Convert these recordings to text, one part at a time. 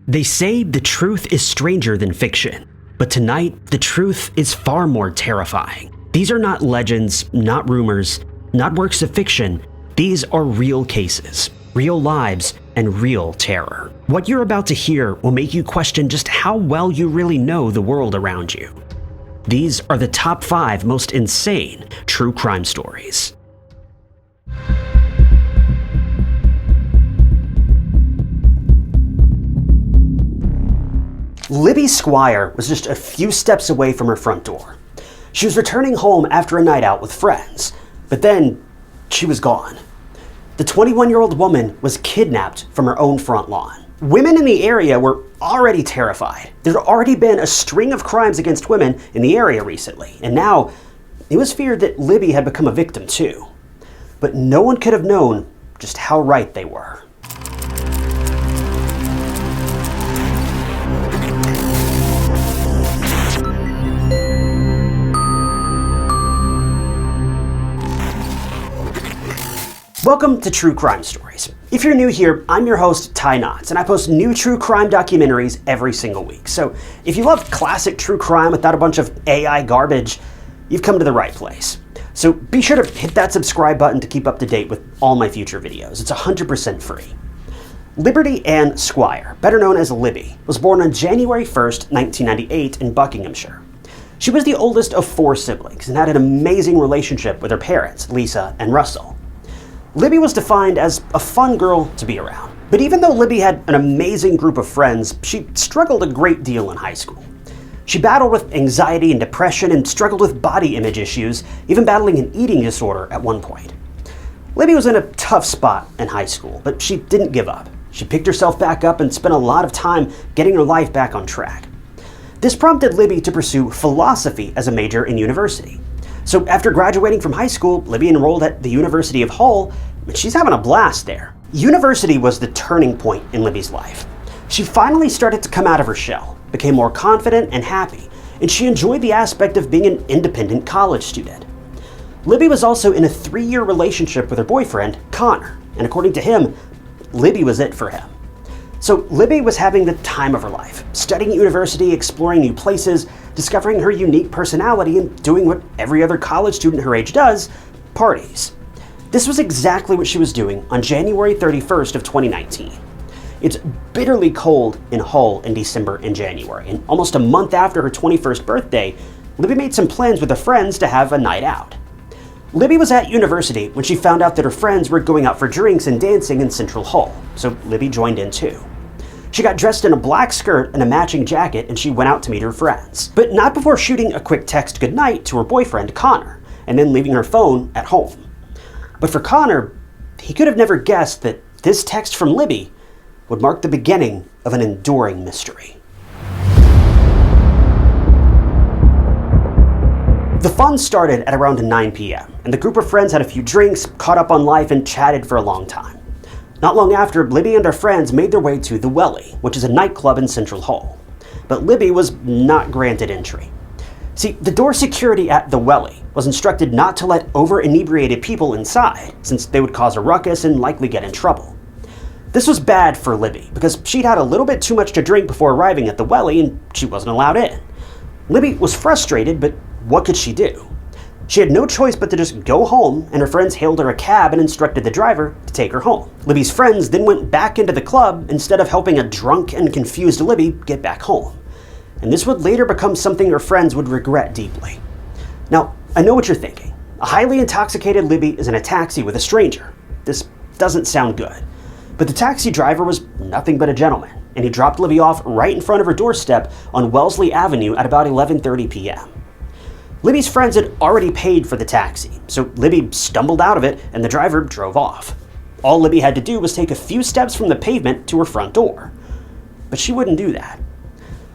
They say the truth is stranger than fiction, but tonight, the truth is far more terrifying. These are not legends, not rumors, not works of fiction. These are real cases, real lives, and real terror. What you're about to hear will make you question just how well you really know the world around you. These are the top 5 most insane true crime stories. Libby Squire was just a few steps away from her front door. She was returning home after a night out with friends, but then she was gone. The 21-year-old woman was kidnapped from her own front lawn. Women in the area were already terrified. There'd already been a string of crimes against women in the area recently, and now it was feared that Libby had become a victim too. But no one could have known just how right they were. Welcome to True Crime Stories. If you're new here, I'm your host, Ty Knotts, and I post new true crime documentaries every single week. So if you love classic true crime without a bunch of AI garbage, you've come to the right place. So be sure to hit that subscribe button to keep up to date with all my future videos. It's 100% free. Liberty Ann Squire, better known as Libby, was born on January 1st, 1998 in Buckinghamshire. She was the oldest of 4 siblings and had an amazing relationship with her parents, Lisa and Russell. Libby was defined as a fun girl to be around. But even though Libby had an amazing group of friends, she struggled a great deal in high school. She battled with anxiety and depression and struggled with body image issues, even battling an eating disorder at one point. Libby was in a tough spot in high school, but she didn't give up. She picked herself back up and spent a lot of time getting her life back on track. This prompted Libby to pursue philosophy as a major in university. So after graduating from high school, Libby enrolled at the University of Hull, and she's having a blast there. University was the turning point in Libby's life. She finally started to come out of her shell, became more confident and happy, and she enjoyed the aspect of being an independent college student. Libby was also in a 3-year relationship with her boyfriend, Connor, and according to him, Libby was it for him. So Libby was having the time of her life, studying at university, exploring new places, discovering her unique personality, and doing what every other college student her age does, parties. This was exactly what she was doing on January 31st of 2019. It's bitterly cold in Hull in December and January, and almost a month after her 21st birthday, Libby made some plans with her friends to have a night out. Libby was at university when she found out that her friends were going out for drinks and dancing in Central Hull, so Libby joined in too. She got dressed in a black skirt and a matching jacket and she went out to meet her friends, but not before shooting a quick text goodnight to her boyfriend, Connor, and then leaving her phone at home. But for Connor, he could have never guessed that this text from Libby would mark the beginning of an enduring mystery. The fun started at around 9 p.m., and the group of friends had a few drinks, caught up on life, and chatted for a long time. Not long after, Libby and her friends made their way to the Welly, which is a nightclub in Central Hull. But Libby was not granted entry. See, the door security at the Welly was instructed not to let over-inebriated people inside, since they would cause a ruckus and likely get in trouble. This was bad for Libby, because she'd had a little bit too much to drink before arriving at the Welly and she wasn't allowed in. Libby was frustrated, but what could she do? She had no choice but to just go home, and her friends hailed her a cab and instructed the driver to take her home. Libby's friends then went back into the club instead of helping a drunk and confused Libby get back home. And this would later become something her friends would regret deeply. Now, I know what you're thinking. A highly intoxicated Libby is in a taxi with a stranger. This doesn't sound good. But the taxi driver was nothing but a gentleman, and he dropped Libby off right in front of her doorstep on Wellesley Avenue at about 11:30 p.m. Libby's friends had already paid for the taxi, so Libby stumbled out of it and the driver drove off. All Libby had to do was take a few steps from the pavement to her front door. But she wouldn't do that.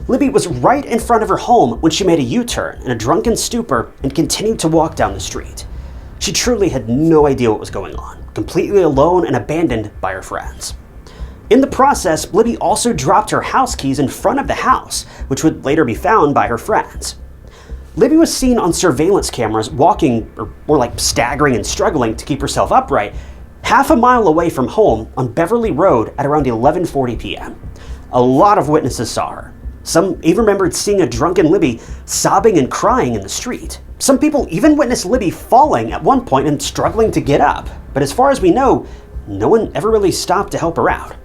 Libby was right in front of her home when she made a U-turn in a drunken stupor and continued to walk down the street. She truly had no idea what was going on, completely alone and abandoned by her friends. In the process, Libby also dropped her house keys in front of the house, which would later be found by her friends. Libby was seen on surveillance cameras walking, or more like staggering and struggling to keep herself upright, half a mile away from home on Beverly Road at around 11:40 p.m. A lot of witnesses saw her. Some even remembered seeing a drunken Libby sobbing and crying in the street. Some people even witnessed Libby falling at one point and struggling to get up, but as far as we know, no one ever really stopped to help her out.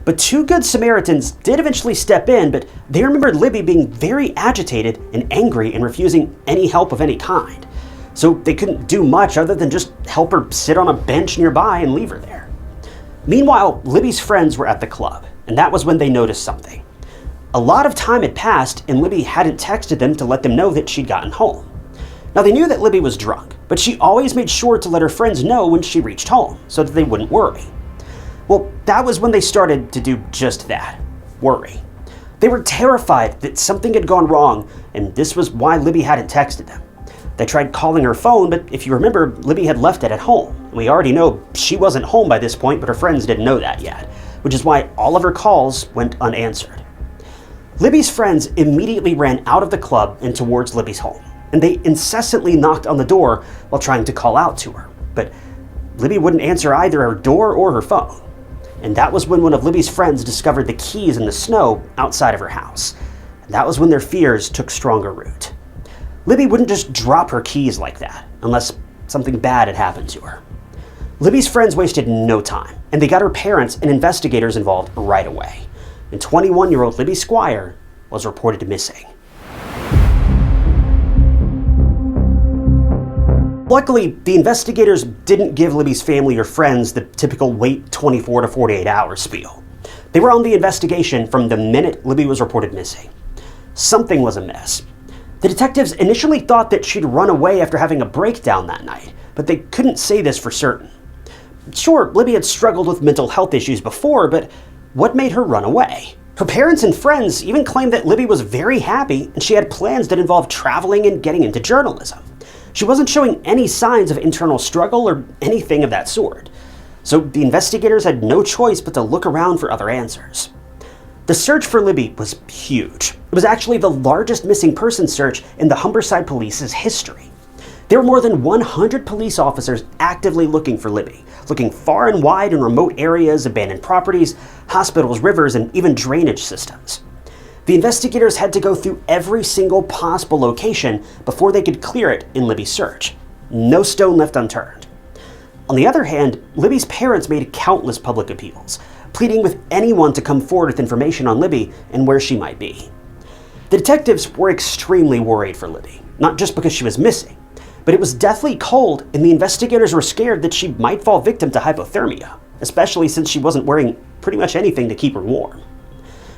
But two good Samaritans did eventually step in, but they remembered Libby being very agitated and angry and refusing any help of any kind. So they couldn't do much other than just help her sit on a bench nearby and leave her there. Meanwhile, Libby's friends were at the club, and that was when they noticed something. A lot of time had passed, and Libby hadn't texted them to let them know that she'd gotten home. Now, they knew that Libby was drunk, but she always made sure to let her friends know when she reached home, so that they wouldn't worry. Well, that was when they started to do just that, worry. They were terrified that something had gone wrong, and this was why Libby hadn't texted them. They tried calling her phone, but if you remember, Libby had left it at home. We already know she wasn't home by this point, but her friends didn't know that yet, which is why all of her calls went unanswered. Libby's friends immediately ran out of the club and towards Libby's home, and they incessantly knocked on the door while trying to call out to her, but Libby wouldn't answer either her door or her phone. And that was when one of Libby's friends discovered the keys in the snow outside of her house. And that was when their fears took stronger root. Libby wouldn't just drop her keys like that, unless something bad had happened to her. Libby's friends wasted no time, and they got her parents and investigators involved right away. And 21-year-old Libby Squire was reported missing. Luckily, the investigators didn't give Libby's family or friends the typical wait 24 to 48 hours spiel. They were on the investigation from the minute Libby was reported missing. Something was amiss. The detectives initially thought that she'd run away after having a breakdown that night, but they couldn't say this for certain. Sure, Libby had struggled with mental health issues before, but what made her run away? Her parents and friends even claimed that Libby was very happy and she had plans that involved traveling and getting into journalism. She wasn't showing any signs of internal struggle or anything of that sort. So the investigators had no choice but to look around for other answers. The search for Libby was huge. It was actually the largest missing person search in the Humberside Police's history. There were more than 100 police officers actively looking for Libby, looking far and wide in remote areas, abandoned properties, hospitals, rivers, and even drainage systems. The investigators had to go through every single possible location before they could clear it in Libby's search. No stone left unturned. On the other hand, Libby's parents made countless public appeals, pleading with anyone to come forward with information on Libby and where she might be. The detectives were extremely worried for Libby, not just because she was missing, but it was deathly cold and the investigators were scared that she might fall victim to hypothermia, especially since she wasn't wearing pretty much anything to keep her warm.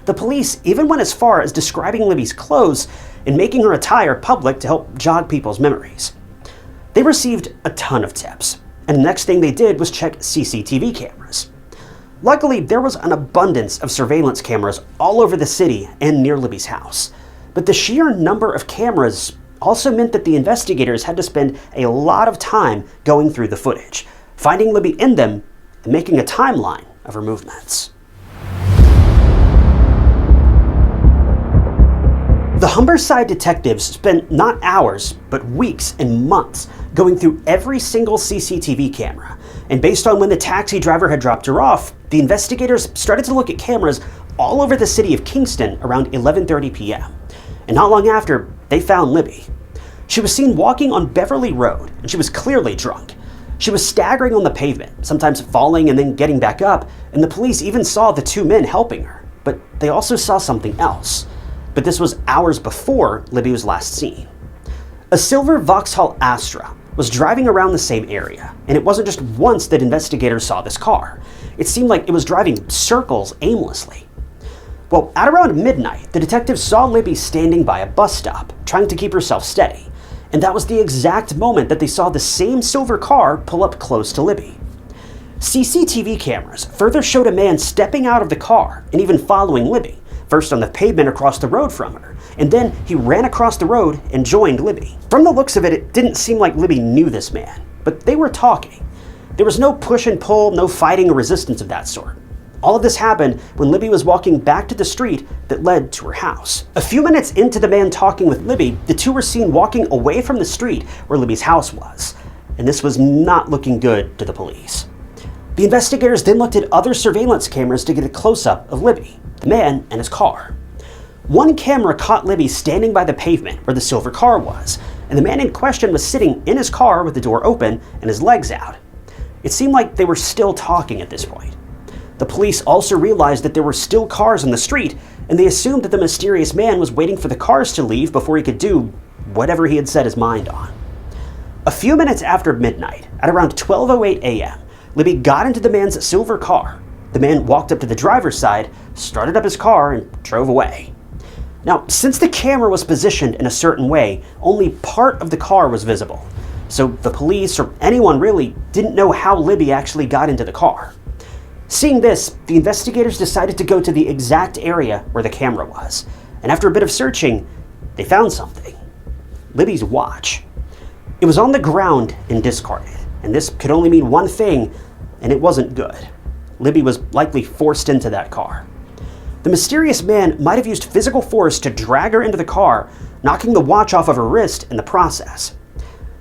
The police even went as far as describing Libby's clothes and making her attire public to help jog people's memories. They received a ton of tips, and the next thing they did was check CCTV cameras. Luckily, there was an abundance of surveillance cameras all over the city and near Libby's house, but the sheer number of cameras also meant that the investigators had to spend a lot of time going through the footage, finding Libby in them, and making a timeline of her movements. The Humberside detectives spent not hours, but weeks and months going through every single CCTV camera. And based on when the taxi driver had dropped her off, the investigators started to look at cameras all over the city of Kingston around 11:30 p.m. And not long after, they found Libby. She was seen walking on Beverly Road, and she was clearly drunk. She was staggering on the pavement, sometimes falling and then getting back up, and the police even saw the two men helping her. But they also saw something else. But this was hours before Libby was last seen. A silver Vauxhall Astra was driving around the same area, and it wasn't just once that investigators saw this car. It seemed like it was driving circles aimlessly. Well, at around midnight, the detectives saw Libby standing by a bus stop, trying to keep herself steady, and that was the exact moment that they saw the same silver car pull up close to Libby. CCTV cameras further showed a man stepping out of the car and even following Libby, first on the pavement across the road from her, and then he ran across the road and joined Libby. From the looks of it, it didn't seem like Libby knew this man, but they were talking. There was no push and pull, no fighting or resistance of that sort. All of this happened when Libby was walking back to the street that led to her house. A few minutes into the man talking with Libby, the two were seen walking away from the street where Libby's house was, and this was not looking good to the police. The investigators then looked at other surveillance cameras to get a close-up of Libby, the man and his car. One camera caught Libby standing by the pavement where the silver car was, and the man in question was sitting in his car with the door open and his legs out. It seemed like they were still talking at this point. The police also realized that there were still cars on the street, and they assumed that the mysterious man was waiting for the cars to leave before he could do whatever he had set his mind on. A few minutes after midnight, at around 12:08 a.m., Libby got into the man's silver car. The man walked up to the driver's side, started up his car, and drove away. Now, since the camera was positioned in a certain way, only part of the car was visible, so the police, or anyone really, didn't know how Libby actually got into the car. Seeing this, the investigators decided to go to the exact area where the camera was, and after a bit of searching, they found something. Libby's watch. It was on the ground and discarded, and this could only mean one thing, and it wasn't good. Libby was likely forced into that car. The mysterious man might have used physical force to drag her into the car, knocking the watch off of her wrist in the process.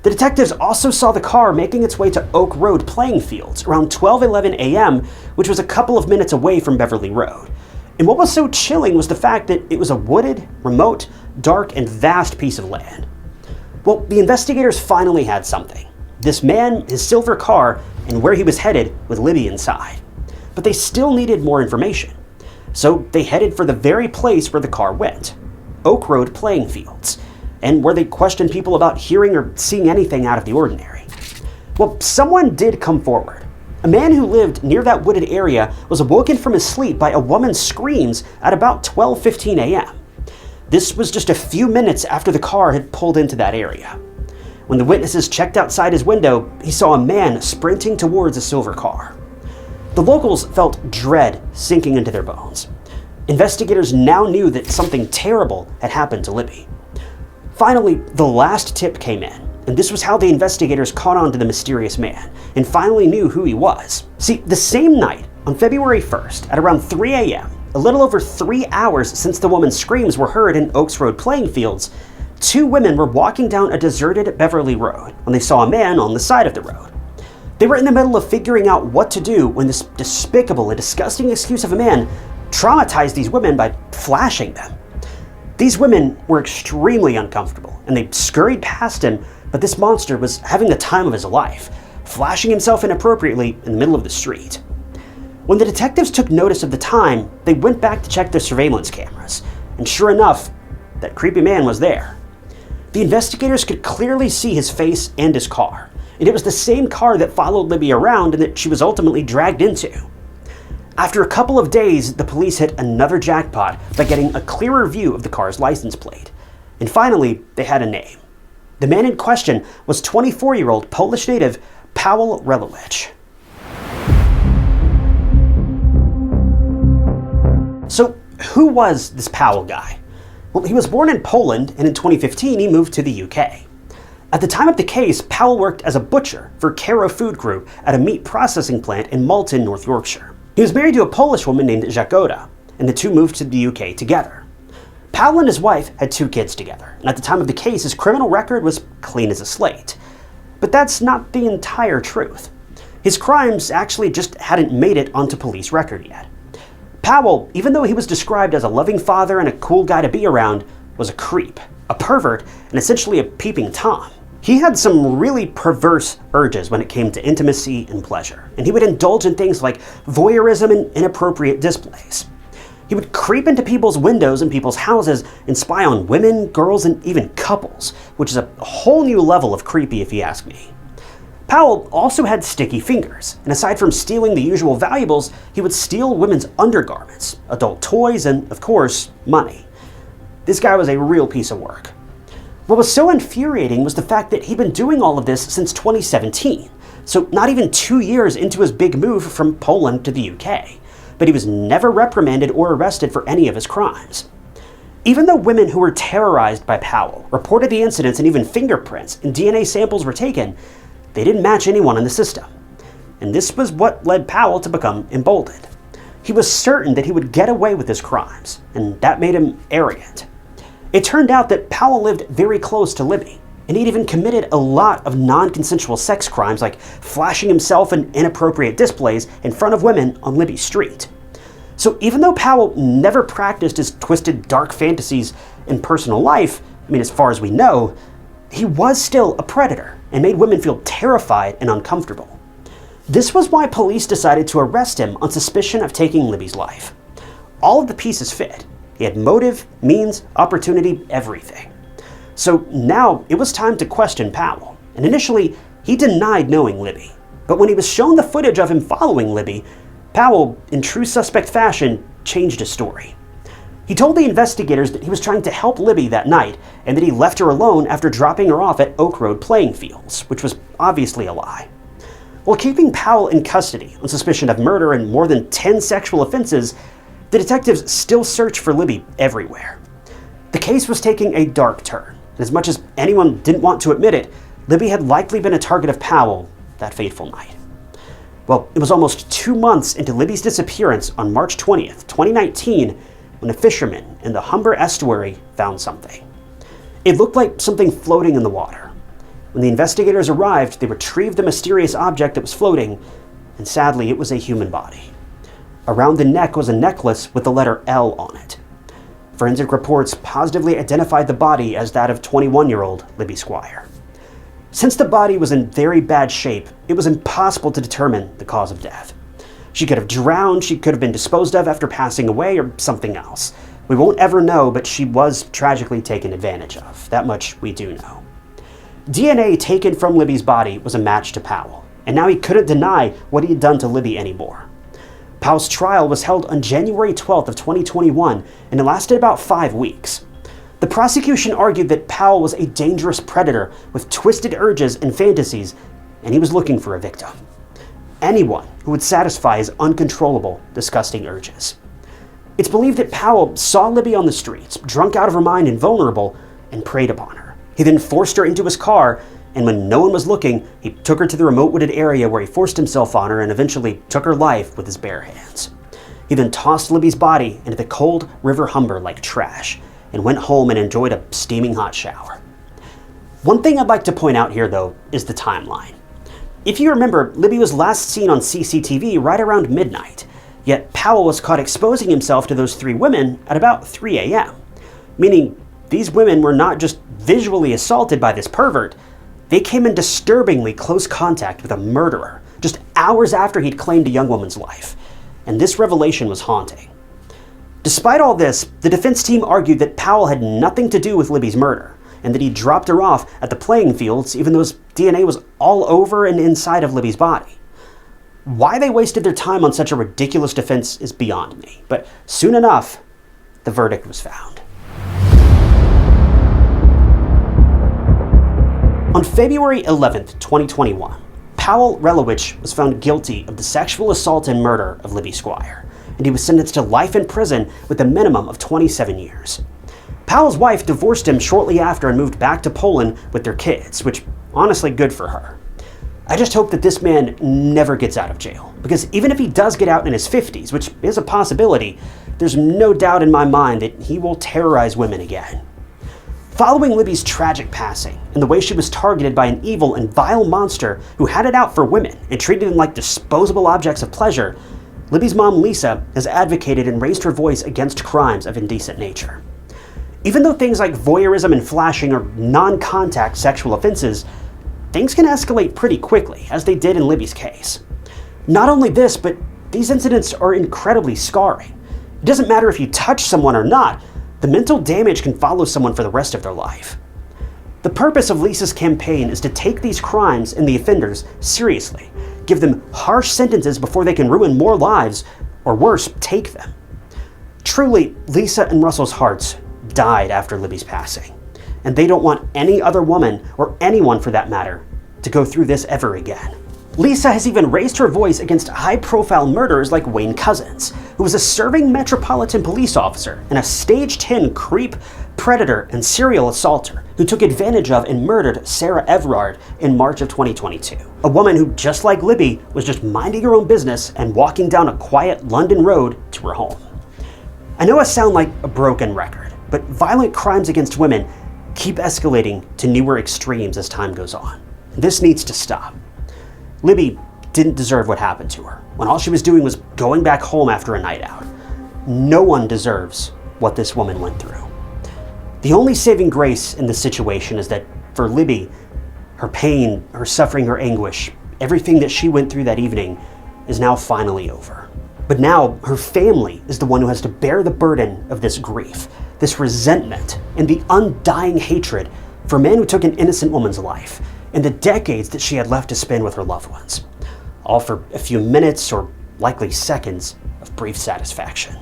The detectives also saw the car making its way to Oak Road playing fields around 12:11 a.m., which was a couple of minutes away from Beverly Road. And what was so chilling was the fact that it was a wooded, remote, dark, and vast piece of land. Well, the investigators finally had something. This man, his silver car, and where he was headed with Libby inside. But they still needed more information. So they headed for the very place where the car went, Oak Road playing fields, and where they questioned people about hearing or seeing anything out of the ordinary. Well, someone did come forward. A man who lived near that wooded area was awoken from his sleep by a woman's screams at about 12:15 a.m. This was just a few minutes after the car had pulled into that area. When the witnesses checked outside his window, he saw a man sprinting towards a silver car. The locals felt dread sinking into their bones. Investigators now knew that something terrible had happened to Libby. Finally, the last tip came in, and this was how the investigators caught on to the mysterious man and finally knew who he was. See, the same night, on February 1st, at around 3 a.m., a little over 3 hours since the woman's screams were heard in Oaks Road playing fields, two women were walking down a deserted Beverly Road when they saw a man on the side of the road. They were in the middle of figuring out what to do when this despicable and disgusting excuse of a man traumatized these women by flashing them. These women were extremely uncomfortable, and they scurried past him, but this monster was having the time of his life, flashing himself inappropriately in the middle of the street. When the detectives took notice of the time, they went back to check their surveillance cameras, and sure enough, that creepy man was there. The investigators could clearly see his face and his car, and it was the same car that followed Libby around and that she was ultimately dragged into. After a couple of days, the police hit another jackpot by getting a clearer view of the car's license plate. And finally, they had a name. The man in question was 24-year-old Polish native Paweł Relowicz. So, who was this Paweł guy? Well, he was born in Poland, and in 2015 he moved to the UK. At the time of the case, Paweł worked as a butcher for Caro Food Group at a meat processing plant in Malton, North Yorkshire. He was married to a Polish woman named Jagoda, and the two moved to the UK together. Paweł and his wife had 2 kids together, and at the time of the case, his criminal record was clean as a slate. But that's not the entire truth. His crimes actually just hadn't made it onto police record yet. Paweł, even though he was described as a loving father and a cool guy to be around, was a creep, a pervert, and essentially a peeping Tom. He had some really perverse urges when it came to intimacy and pleasure, and he would indulge in things like voyeurism and inappropriate displays. He would creep into people's windows in people's houses and spy on women, girls, and even couples, which is a whole new level of creepy if you ask me. Paweł also had sticky fingers, and aside from stealing the usual valuables, he would steal women's undergarments, adult toys, and, of course, money. This guy was a real piece of work. What was so infuriating was the fact that he'd been doing all of this since 2017, so not even 2 years into his big move from Poland to the UK, but he was never reprimanded or arrested for any of his crimes. Even though women who were terrorized by Paweł reported the incidents and even fingerprints and DNA samples were taken, they didn't match anyone in the system. And this was what led Paweł to become emboldened. He was certain that he would get away with his crimes, and that made him arrogant. It turned out that Paweł lived very close to Libby, and he'd even committed a lot of non-consensual sex crimes like flashing himself in inappropriate displays in front of women on Libby's street. So even though Powell never practiced his twisted dark fantasies in personal life, as far as we know, he was still a predator and made women feel terrified and uncomfortable. This was why police decided to arrest him on suspicion of taking Libby's life. All of the pieces fit. He had motive, means, opportunity, everything. So now it was time to question Powell, and initially he denied knowing Libby. But when he was shown the footage of him following Libby, Powell, in true suspect fashion, changed his story. He told the investigators that he was trying to help Libby that night and that he left her alone after dropping her off at Oak Road playing fields, which was obviously a lie. While keeping Powell in custody on suspicion of murder and more than 10 sexual offenses, the detectives still searched for Libby everywhere. The case was taking a dark turn. As much as anyone didn't want to admit it, Libby had likely been a target of Powell that fateful night. Well, it was almost 2 months into Libby's disappearance on March 20th, 2019, when a fisherman in the Humber estuary found something. It looked like something floating in the water. When the investigators arrived, they retrieved the mysterious object that was floating, and sadly, it was a human body. Around the neck was a necklace with the letter L on it. Forensic reports positively identified the body as that of 21-year-old Libby Squire. Since the body was in very bad shape, it was impossible to determine the cause of death. She could have drowned, she could have been disposed of after passing away, or something else. We won't ever know, but she was tragically taken advantage of. That much we do know. DNA taken from Libby's body was a match to Powell, and now he couldn't deny what he had done to Libby anymore. Powell's trial was held on January 12th of 2021, and it lasted about 5 weeks. The prosecution argued that Powell was a dangerous predator with twisted urges and fantasies, and he was looking for a victim. Anyone who would satisfy his uncontrollable, disgusting urges. It's believed that Powell saw Libby on the streets, drunk out of her mind and vulnerable, and preyed upon her. He then forced her into his car, and when no one was looking, he took her to the remote wooded area where he forced himself on her and eventually took her life with his bare hands. He then tossed Libby's body into the cold River Humber like trash, and went home and enjoyed a steaming hot shower. One thing I'd like to point out here, though, is the timeline. If you remember, Libby was last seen on CCTV right around midnight, yet Powell was caught exposing himself to those 3 women at about 3 a.m., meaning these women were not just visually assaulted by this pervert, they came in disturbingly close contact with a murderer just hours after he'd claimed a young woman's life, and this revelation was haunting. Despite all this, the defense team argued that Powell had nothing to do with Libby's murder, and that he dropped her off at the playing fields even though his DNA was all over and inside of Libby's body. Why they wasted their time on such a ridiculous defense is beyond me, but soon enough, the verdict was found. On February 11th, 2021, Powell Relowich was found guilty of the sexual assault and murder of Libby Squire, and he was sentenced to life in prison with a minimum of 27 years. Powell's wife divorced him shortly after and moved back to Poland with their kids, which, honestly, good for her. I just hope that this man never gets out of jail, because even if he does get out in his 50s, which is a possibility, there's no doubt in my mind that he will terrorize women again. Following Libby's tragic passing, and the way she was targeted by an evil and vile monster who had it out for women and treated them like disposable objects of pleasure, Libby's mom, Lisa, has advocated and raised her voice against crimes of indecent nature. Even though things like voyeurism and flashing are non-contact sexual offenses, things can escalate pretty quickly, as they did in Libby's case. Not only this, but these incidents are incredibly scarring. It doesn't matter if you touch someone or not, the mental damage can follow someone for the rest of their life. The purpose of Lisa's campaign is to take these crimes and the offenders seriously, give them harsh sentences before they can ruin more lives, or worse, take them. Truly, Lisa and Russell's hearts died after Libby's passing, and they don't want any other woman, or anyone for that matter, to go through this ever again. Lisa has even raised her voice against high-profile murderers like Wayne Couzens, who was a serving Metropolitan Police officer and a Stage 10 creep, predator, and serial assaulter who took advantage of and murdered Sarah Everard in March of 2022. A woman who, just like Libby, was just minding her own business and walking down a quiet London road to her home. I know I sound like a broken record, but violent crimes against women keep escalating to newer extremes as time goes on. This needs to stop. Libby didn't deserve what happened to her, when all she was doing was going back home after a night out. no one deserves what this woman went through. The only saving grace in this situation is that for Libby, her pain, her suffering, her anguish, everything that she went through that evening is now finally over. But now her family is the one who has to bear the burden of this grief, this resentment, and the undying hatred for a man who took an innocent woman's life and the decades that she had left to spend with her loved ones. All for a few minutes or likely seconds of brief satisfaction.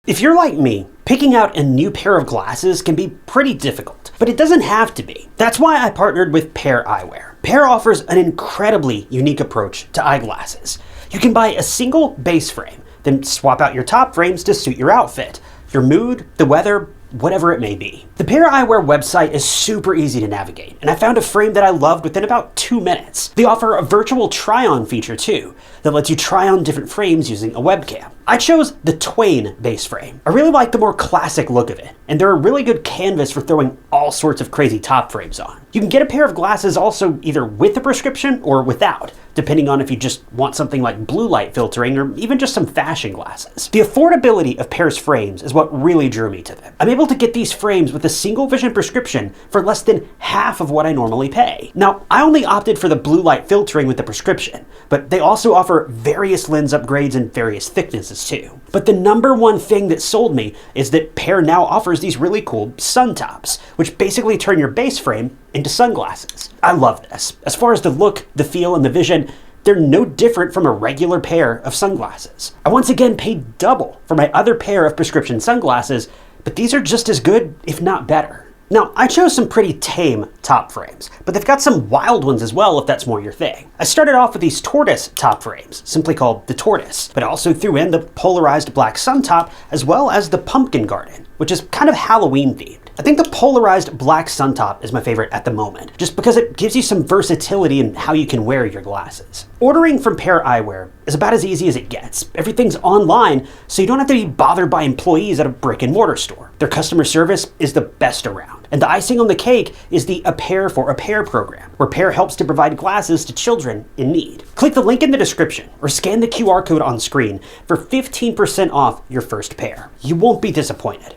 If you're like me, picking out a new pair of glasses can be pretty difficult, but it doesn't have to be. That's why I partnered with Pair Eyewear. Pair offers an incredibly unique approach to eyeglasses. You can buy a single base frame, then swap out your top frames to suit your outfit, your mood, the weather, whatever it may be. The Pair Eyewear website is super easy to navigate, and I found a frame that I loved within about 2 minutes. They offer a virtual try-on feature too, that lets you try on different frames using a webcam. I chose the Twain base frame. I really like the more classic look of it, and they're a really good canvas for throwing all sorts of crazy top frames on. You can get a pair of glasses also either with a prescription or without, depending on if you just want something like blue light filtering or even just some fashion glasses. The affordability of Pair's frames is what really drew me to them. I'm able to get these frames with a single vision prescription for less than half of what I normally pay. Now, I only opted for the blue light filtering with the prescription, but they also offer various lens upgrades and various thicknesses too. But the number one thing that sold me is that Pair now offers these really cool sun tops, which basically turn your base frame into sunglasses. I love this. As far as the look, the feel, and the vision, they're no different from a regular pair of sunglasses. I once again paid double for my other pair of prescription sunglasses, but these are just as good, if not better. Now, I chose some pretty tame top frames, but they've got some wild ones as well if that's more your thing. I started off with these tortoise top frames, simply called the Tortoise, but I also threw in the polarized black sun top as well as the pumpkin garden, which is kind of Halloween themed. I think the polarized black sun top is my favorite at the moment, just because it gives you some versatility in how you can wear your glasses. Ordering from Pair Eyewear is about as easy as it gets. Everything's online, so you don't have to be bothered by employees at a brick and mortar store. Their customer service is the best around. And the icing on the cake is the A Pair for a Pair program, where Pair helps to provide glasses to children in need. Click the link in the description or scan the QR code on screen for 15% off your first pair. You won't be disappointed.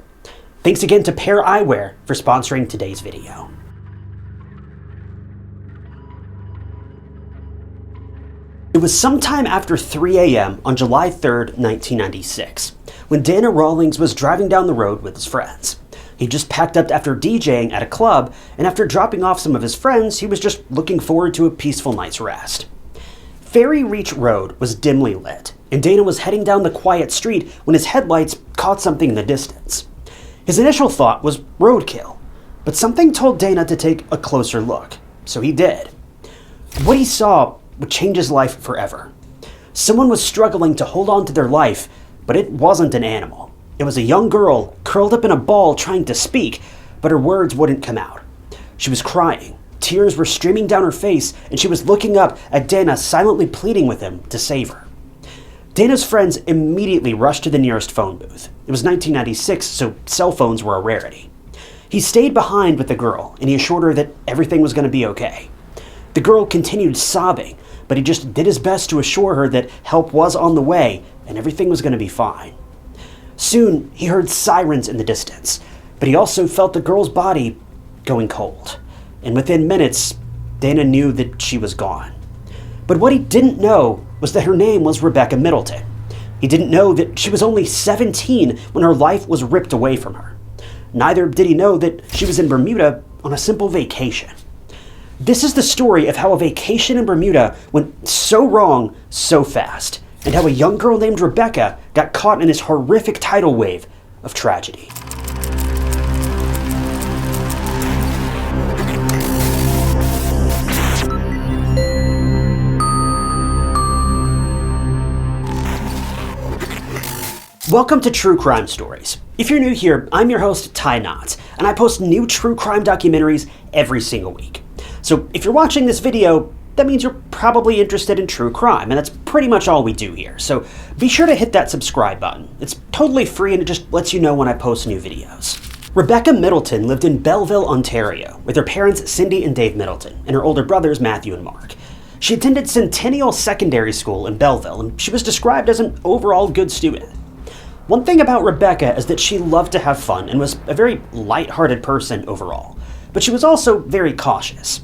Thanks again to Pair Eyewear for sponsoring today's video. It was sometime after 3 a.m. on July 3rd, 1996, when Dana Rawlings was driving down the road with his friends. He just packed up after DJing at a club, and after dropping off some of his friends, he was just looking forward to a peaceful night's rest. Ferry Reach Road was dimly lit, and Dana was heading down the quiet street when his headlights caught something in the distance. His initial thought was roadkill, but something told Dana to take a closer look, so he did. What he saw would change his life forever. Someone was struggling to hold on to their life, but it wasn't an animal. It was a young girl curled up in a ball trying to speak, but her words wouldn't come out. She was crying. Tears were streaming down her face, and she was looking up at Dana, silently pleading with him to save her. Dana's friends immediately rushed to the nearest phone booth. It was 1996, so cell phones were a rarity. He stayed behind with the girl, and he assured her that everything was going to be okay. The girl continued sobbing, but he just did his best to assure her that help was on the way, and everything was going to be fine. Soon, he heard sirens in the distance, but he also felt the girl's body going cold. And within minutes, Dana knew that she was gone. But what he didn't know was that her name was Rebecca MIddleton. He didn't know that she was only 17 when her life was ripped away from her. Neither did he know that she was in Bermuda on a simple vacation. This is the story of how a vacation in Bermuda went so wrong so fast, and how a young girl named Rebecca got caught in this horrific tidal wave of tragedy. Welcome to True Crime Stories. If you're new here, I'm your host, Ty Knotts, and I post new true crime documentaries every single week. So if you're watching this video, that means you're probably interested in true crime, and that's pretty much all we do here. So be sure to hit that subscribe button. It's totally free and it just lets you know when I post new videos. Rebecca MIddleton lived in Belleville, Ontario, with her parents Cindy and Dave MIddleton, and her older brothers Matthew and Mark. She attended Centennial Secondary School in Belleville, and she was described as an overall good student. One thing about Rebecca is that she loved to have fun and was a very light-hearted person overall, but she was also very cautious.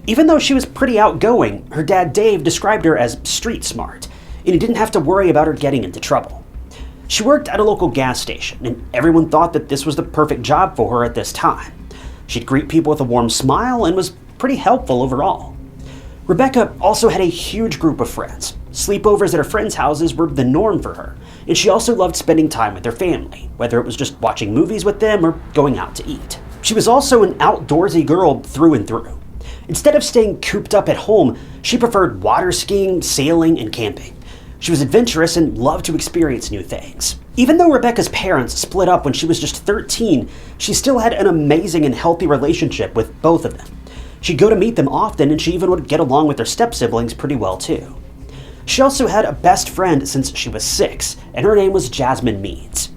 Even though she was pretty outgoing, her dad Dave described her as street smart, and he didn't have to worry about her getting into trouble. She worked at a local gas station, and everyone thought that this was the perfect job for her at this time. She'd greet people with a warm smile and was pretty helpful overall. Rebecca also had a huge group of friends. Sleepovers at her friends' houses were the norm for her, and she also loved spending time with her family, whether it was just watching movies with them or going out to eat. She was also an outdoorsy girl through and through. Instead of staying cooped up at home, she preferred water skiing, sailing, and camping. She was adventurous and loved to experience new things. Even though Rebecca's parents split up when she was just 13, she still had an amazing and healthy relationship with both of them. She'd go to meet them often, and she even would get along with her step-siblings pretty well too. She also had a best friend since she was 6, and her name was Jasmine Meads.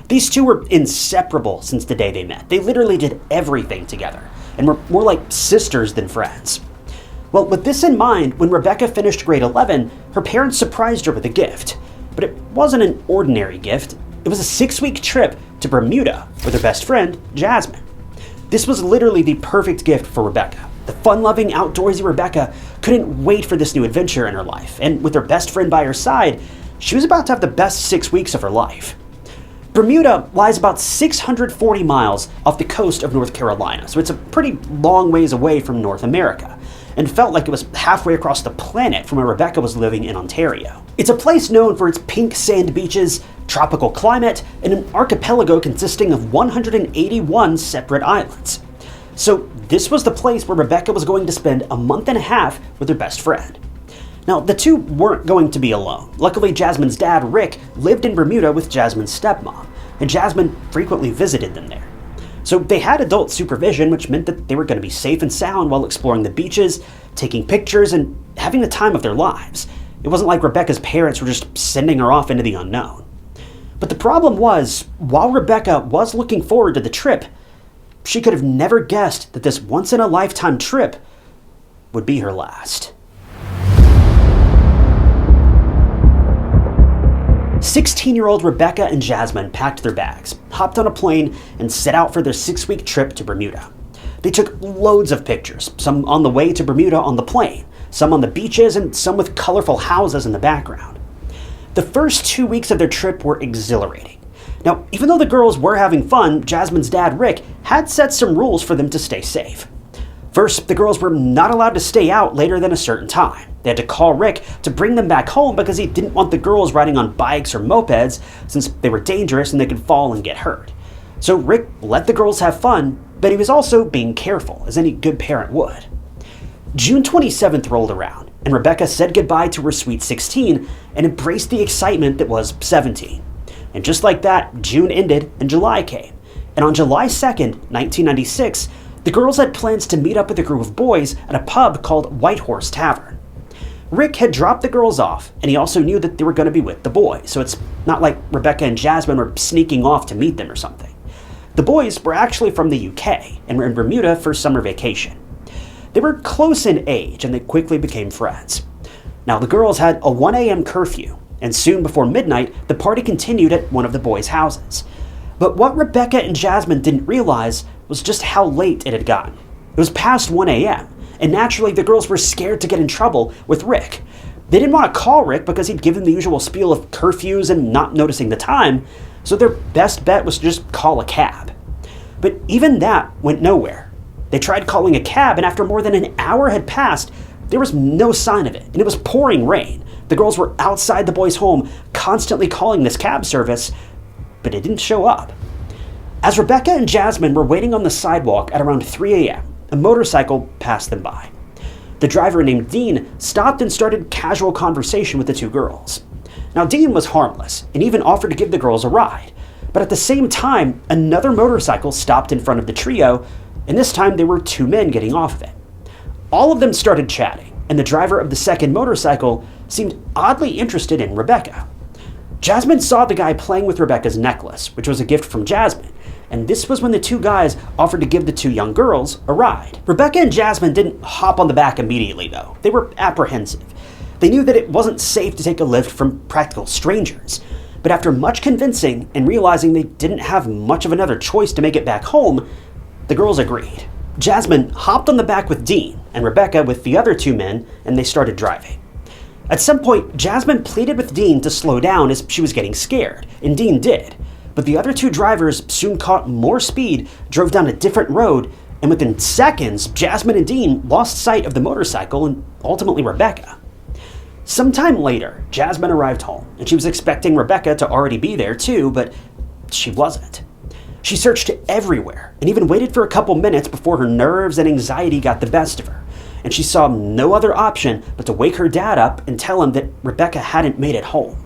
These two were inseparable since the day they met. They literally did everything together, and were more like sisters than friends. Well, with this in mind, when Rebecca finished grade 11, her parents surprised her with a gift. But it wasn't an ordinary gift. It was a 6-week trip to Bermuda with her best friend, Jasmine. This was literally the perfect gift for Rebecca. The fun-loving, outdoorsy Rebecca couldn't wait for this new adventure in her life, and with her best friend by her side, she was about to have the best 6 weeks of her life. Bermuda lies about 640 miles off the coast of North Carolina, so it's a pretty long ways away from North America, and felt like it was halfway across the planet from where Rebecca was living in Ontario. It's a place known for its pink sand beaches, tropical climate, and an archipelago consisting of 181 separate islands. So this was the place where Rebecca was going to spend a month and a half with her best friend. Now, the two weren't going to be alone. Luckily, Jasmine's dad, Rick, lived in Bermuda with Jasmine's stepmom, and Jasmine frequently visited them there. So they had adult supervision, which meant that they were going to be safe and sound while exploring the beaches, taking pictures, and having the time of their lives. It wasn't like Rebecca's parents were just sending her off into the unknown. But the problem was, while Rebecca was looking forward to the trip, she could have never guessed that this once-in-a-lifetime trip would be her last. 16-year-old Rebecca and Jasmine packed their bags, hopped on a plane, and set out for their 6-week trip to Bermuda. They took loads of pictures, some on the way to Bermuda on the plane, some on the beaches, and some with colorful houses in the background. The first 2 weeks of their trip were exhilarating. Now, even though the girls were having fun, Jasmine's dad, Rick, had set some rules for them to stay safe. First, the girls were not allowed to stay out later than a certain time. They had to call Rick to bring them back home because he didn't want the girls riding on bikes or mopeds since they were dangerous and they could fall and get hurt. So Rick let the girls have fun, but he was also being careful, as any good parent would. June 27th rolled around, and Rebecca said goodbye to her sweet 16 and embraced the excitement that was 17. And just like that, June ended and July came. And on July 2nd, 1996, the girls had plans to meet up with a group of boys at a pub called White Horse Tavern. Rick had dropped the girls off, and he also knew that they were going to be with the boys, so it's not like Rebecca and Jasmine were sneaking off to meet them or something. The boys were actually from the UK and were in Bermuda for summer vacation. They were close in age, and they quickly became friends. Now, the girls had a 1 a.m. curfew, and soon before midnight, the party continued at one of the boys' houses. But what Rebecca and Jasmine didn't realize was just how late it had gotten. It was past 1 a.m., and naturally the girls were scared to get in trouble with Rick. They didn't want to call Rick because he'd give them the usual spiel of curfews and not noticing the time, so their best bet was to just call a cab. But even that went nowhere. They tried calling a cab, and after more than an hour had passed, there was no sign of it, and it was pouring rain. The girls were outside the boys' home, constantly calling this cab service, but it didn't show up. As Rebecca and Jasmine were waiting on the sidewalk at around 3 a.m., a motorcycle passed them by. The driver, named Dean, stopped and started casual conversation with the two girls. Now, Dean was harmless and even offered to give the girls a ride, but at the same time, another motorcycle stopped in front of the trio, and this time there were two men getting off of it. All of them started chatting, and the driver of the second motorcycle seemed oddly interested in Rebecca. Jasmine saw the guy playing with Rebecca's necklace, which was a gift from Jasmine, and this was when the two guys offered to give the two young girls a ride. Rebecca and Jasmine didn't hop on the back immediately, though. They were apprehensive. They knew that it wasn't safe to take a lift from practical strangers, but after much convincing and realizing they didn't have much of another choice to make it back home, the girls agreed. Jasmine hopped on the back with Dean, and Rebecca with the other two men, and they started driving. At some point, Jasmine pleaded with Dean to slow down as she was getting scared, and Dean did. But the other two drivers soon caught more speed, drove down a different road, and within seconds, Jasmine and Dean lost sight of the motorcycle and ultimately Rebecca. Sometime later, Jasmine arrived home, and she was expecting Rebecca to already be there too, but she wasn't. She searched everywhere, and even waited for a couple minutes before her nerves and anxiety got the best of her, and she saw no other option but to wake her dad up and tell him that Rebecca hadn't made it home.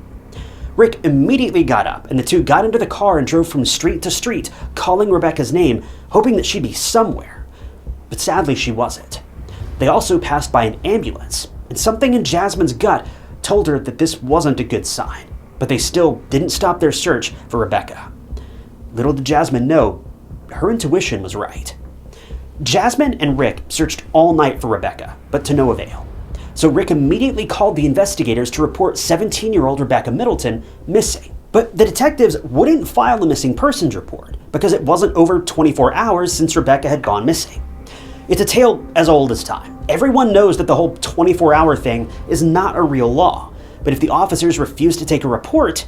Rick immediately got up, and the two got into the car and drove from street to street, calling Rebecca's name, hoping that she'd be somewhere. But sadly, she wasn't. They also passed by an ambulance, and something in Jasmine's gut told her that this wasn't a good sign, but they still didn't stop their search for Rebecca. Little did Jasmine know, her intuition was right. Jasmine and Rick searched all night for Rebecca, but to no avail. So Rick immediately called the investigators to report 17-year-old Rebecca MIddleton missing. But the detectives wouldn't file a missing persons report because it wasn't over 24 hours since Rebecca had gone missing. It's a tale as old as time. Everyone knows that the whole 24-hour thing is not a real law. But if the officers refuse to take a report,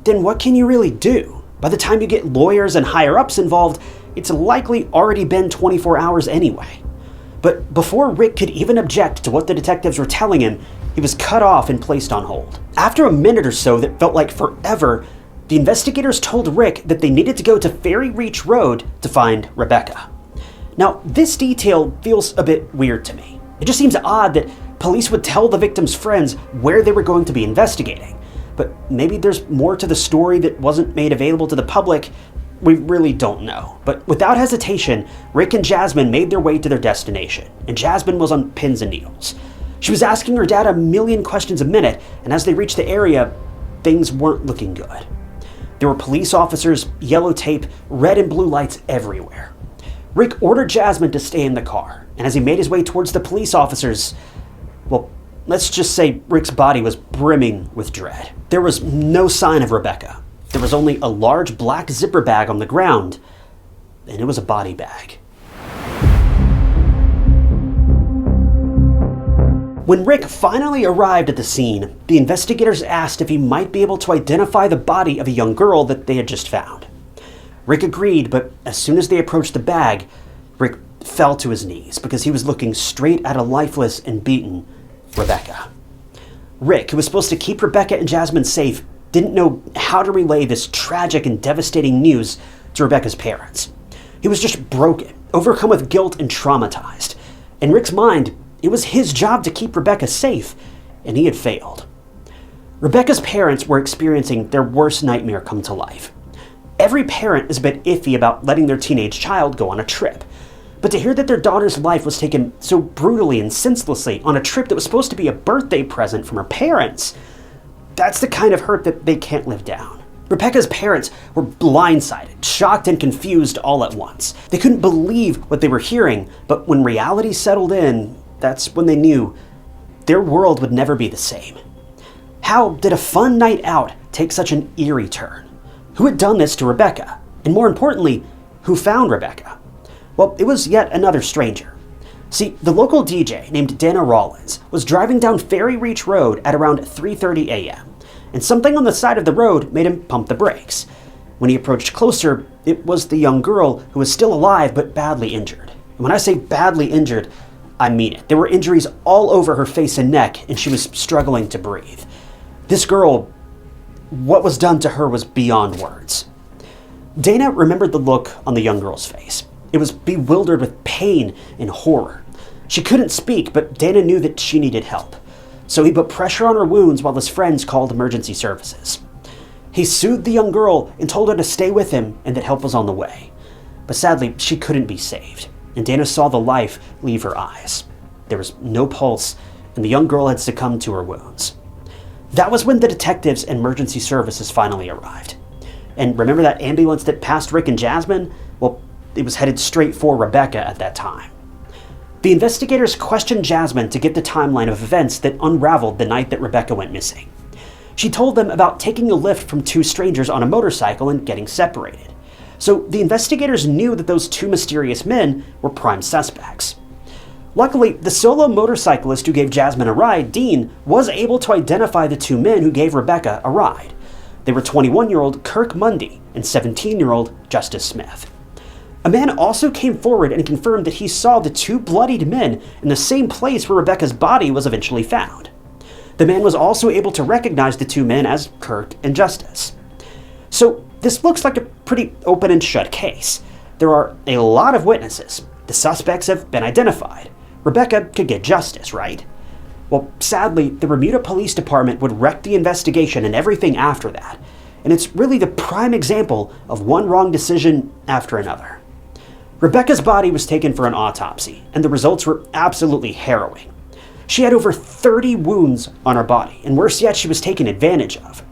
then what can you really do? By the time you get lawyers and higher-ups involved, it's likely already been 24 hours anyway. But before Rick could even object to what the detectives were telling him, he was cut off and placed on hold. After a minute or so that felt like forever, the investigators told Rick that they needed to go to Ferry Reach Road to find Rebecca. Now, this detail feels a bit weird to me. It just seems odd that police would tell the victim's friends where they were going to be investigating. But maybe there's more to the story that wasn't made available to the public. We really don't know. But without hesitation, Rick and Jasmine made their way to their destination, and Jasmine was on pins and needles. She was asking her dad a million questions a minute, and as they reached the area, things weren't looking good. There were police officers, yellow tape, red and blue lights everywhere. Rick ordered Jasmine to stay in the car, and as he made his way towards the police officers, well, let's just say Rick's body was brimming with dread. There was no sign of Rebecca. There was only a large black zipper bag on the ground, and it was a body bag. When Rick finally arrived at the scene, the investigators asked if he might be able to identify the body of a young girl that they had just found. Rick agreed, but as soon as they approached the bag, Rick fell to his knees because he was looking straight at a lifeless and beaten Rebecca. Rick, who was supposed to keep Rebecca and Jasmine safe, didn't know how to relay this tragic and devastating news to Rebecca's parents. He was just broken, overcome with guilt and traumatized. In Rick's mind, it was his job to keep Rebecca safe, and he had failed. Rebecca's parents were experiencing their worst nightmare come to life. Every parent is a bit iffy about letting their teenage child go on a trip. But to hear that their daughter's life was taken so brutally and senselessly on a trip that was supposed to be a birthday present from her parents, that's the kind of hurt that they can't live down. Rebecca's parents were blindsided, shocked and confused all at once. They couldn't believe what they were hearing, but when reality settled in, that's when they knew their world would never be the same. How did a fun night out take such an eerie turn? Who had done this to Rebecca? And more importantly, who found Rebecca? Well, it was yet another stranger. See, the local DJ named Dana Rollins was driving down Ferry Reach Road at around 3:30 a.m., and something on the side of the road made him pump the brakes. When he approached closer, it was the young girl who was still alive but badly injured. And when I say badly injured, I mean it. There were injuries all over her face and neck, and she was struggling to breathe. This girl, what was done to her was beyond words. Dana remembered the look on the young girl's face. It was bewildered with pain and horror. She couldn't speak, but Dana knew that she needed help. So he put pressure on her wounds while his friends called emergency services. He soothed the young girl and told her to stay with him and that help was on the way. But sadly, she couldn't be saved, and Dana saw the life leave her eyes. There was no pulse, and the young girl had succumbed to her wounds. That was when the detectives and emergency services finally arrived. And remember that ambulance that passed Rick and Jasmine? Well, it was headed straight for Rebecca at that time. The investigators questioned Jasmine to get the timeline of events that unraveled the night that Rebecca went missing. She told them about taking a lift from two strangers on a motorcycle and getting separated. So the investigators knew that those two mysterious men were prime suspects. Luckily, the solo motorcyclist who gave Jasmine a ride, Dean, was able to identify the two men who gave Rebecca a ride. They were 21-year-old Kirk Mundy and 17-year-old Justice Smith. A man also came forward and confirmed that he saw the two bloodied men in the same place where Rebecca's body was eventually found. The man was also able to recognize the two men as Kirk and Justice. So this looks like a pretty open and shut case. There are a lot of witnesses. The suspects have been identified. Rebecca could get justice, right? Well, sadly, the Bermuda Police Department would wreck the investigation and everything after that. And it's really the prime example of one wrong decision after another. Rebecca's body was taken for an autopsy, and the results were absolutely harrowing. She had over 30 wounds on her body, and worse yet, she was taken advantage of.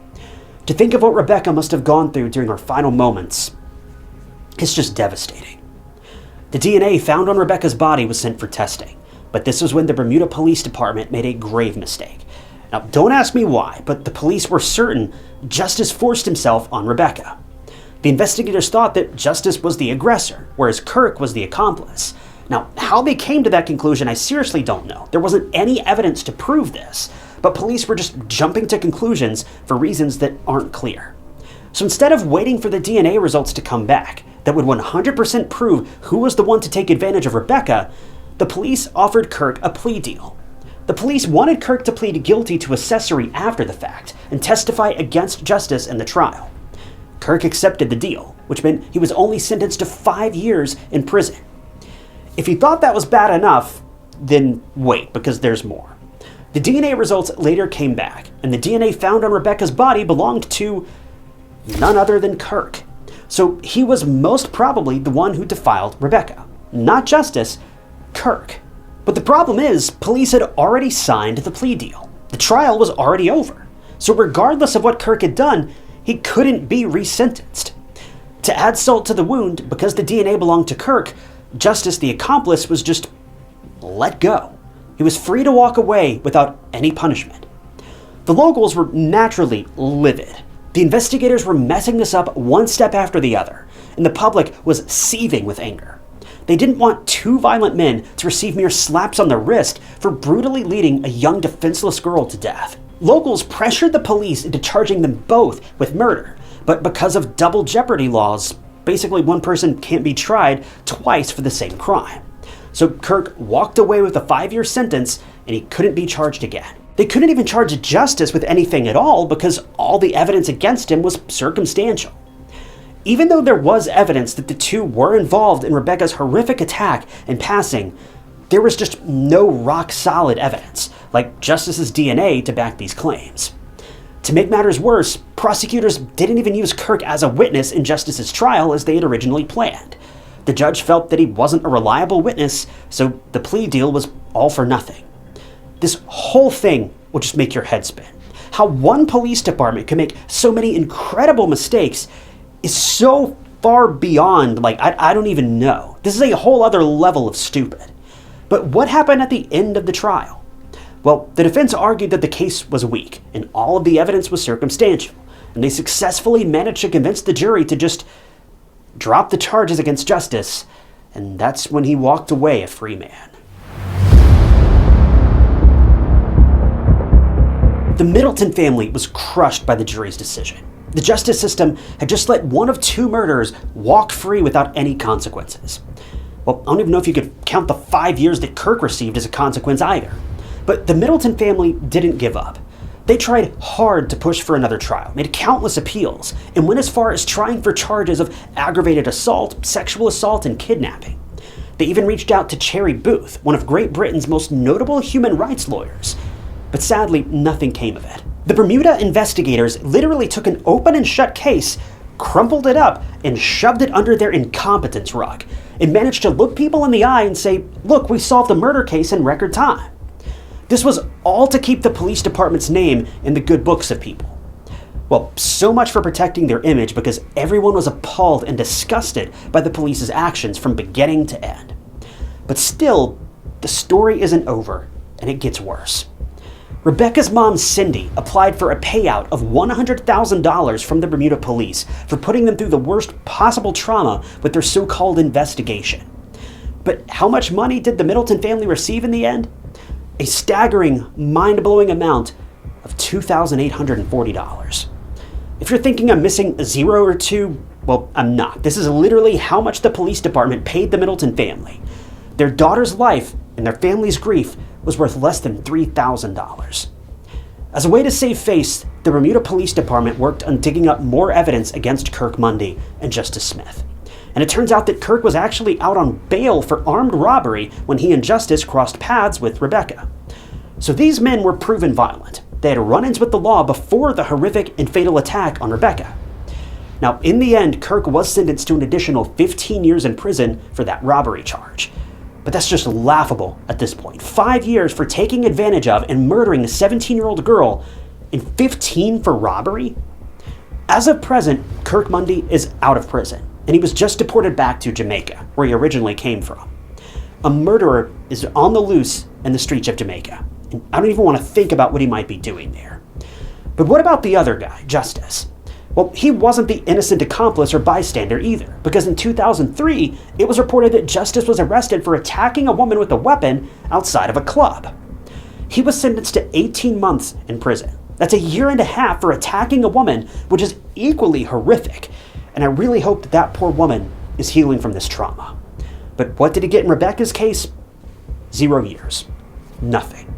To think of what Rebecca must have gone through during her final moments, it's just devastating. The DNA found on Rebecca's body was sent for testing, but this was when the Bermuda Police Department made a grave mistake. Now, don't ask me why, but the police were certain Justice forced himself on Rebecca. The investigators thought that Justice was the aggressor, whereas Kirk was the accomplice. Now, how they came to that conclusion, I seriously don't know. There wasn't any evidence to prove this, but police were just jumping to conclusions for reasons that aren't clear. So instead of waiting for the DNA results to come back that would 100% prove who was the one to take advantage of Rebecca, the police offered Kirk a plea deal. The police wanted Kirk to plead guilty to accessory after the fact and testify against Justice in the trial. Kirk accepted the deal, which meant he was only sentenced to 5 years in prison. If you thought that was bad enough, then wait, because there's more. The DNA results later came back, and the DNA found on Rebecca's body belonged to none other than Kirk. So he was most probably the one who defiled Rebecca. Not Justice, Kirk. But the problem is, police had already signed the plea deal. The trial was already over. So regardless of what Kirk had done, he couldn't be resentenced. To add salt to the wound, because the DNA belonged to Kirk, Justice, the accomplice, was just let go. He was free to walk away without any punishment. The locals were naturally livid. The investigators were messing this up one step after the other, and the public was seething with anger. They didn't want two violent men to receive mere slaps on the wrist for brutally leading a young defenseless girl to death. Locals pressured the police into charging them both with murder, but because of double jeopardy laws, basically one person can't be tried twice for the same crime. So Kirk walked away with a 5-year sentence, and he couldn't be charged again. They couldn't even charge Justice with anything at all because all the evidence against him was circumstantial. Even though there was evidence that the two were involved in Rebecca's horrific attack and passing, there was just no rock-solid evidence, like Justice's DNA, to back these claims. To make matters worse, prosecutors didn't even use Kirk as a witness in Justice's trial as they had originally planned. The judge felt that he wasn't a reliable witness, so the plea deal was all for nothing. This whole thing will just make your head spin. How one police department can make so many incredible mistakes is so far beyond, I don't even know. This is a whole other level of stupid. But what happened at the end of the trial? Well, the defense argued that the case was weak, and all of the evidence was circumstantial, and they successfully managed to convince the jury to just drop the charges against Justice, and that's when he walked away a free man. The Middleton family was crushed by the jury's decision. The justice system had just let one of two murderers walk free without any consequences. Well, I don't even know if you could count the 5 years that Kirk received as a consequence either. But the Middleton family didn't give up. They tried hard to push for another trial, made countless appeals, and went as far as trying for charges of aggravated assault, sexual assault, and kidnapping. They even reached out to Cherry Booth, one of Great Britain's most notable human rights lawyers. But sadly, nothing came of it. The Bermuda investigators literally took an open and shut case, crumpled it up, and shoved it under their incompetence rug, and managed to look people in the eye and say, "Look, we solved a murder case in record time." This was all to keep the police department's name in the good books of people. Well, so much for protecting their image, because everyone was appalled and disgusted by the police's actions from beginning to end. But still, the story isn't over, and it gets worse. Rebecca's mom, Cindy, applied for a payout of $100,000 from the Bermuda police for putting them through the worst possible trauma with their so-called investigation. But how much money did the Middleton family receive in the end? A staggering, mind-blowing amount of $2,840. If you're thinking I'm missing a zero or two, well, I'm not. This is literally how much the police department paid the Middleton family. Their daughter's life and their family's grief was worth less than $3,000. As a way to save face, the Bermuda Police Department worked on digging up more evidence against Kirk Mundy and Justice Smith. And it turns out that Kirk was actually out on bail for armed robbery when he and Justice crossed paths with Rebecca. So these men were proven violent. They had run-ins with the law before the horrific and fatal attack on Rebecca. Now, in the end, Kirk was sentenced to an additional 15 years in prison for that robbery charge. But that's just laughable at this point. 5 years for taking advantage of and murdering a 17-year-old girl, and 15 for robbery? As of present, Kirk Mundy is out of prison, and he was just deported back to Jamaica, where he originally came from. A murderer is on the loose in the streets of Jamaica, and I don't even want to think about what he might be doing there. But what about the other guy, Justice? Well, he wasn't the innocent accomplice or bystander either, because in 2003, it was reported that Justice was arrested for attacking a woman with a weapon outside of a club. He was sentenced to 18 months in prison. That's a year and a half for attacking a woman, which is equally horrific, and I really hope that that poor woman is healing from this trauma. But what did he get in Rebecca's case? 0 years. Nothing.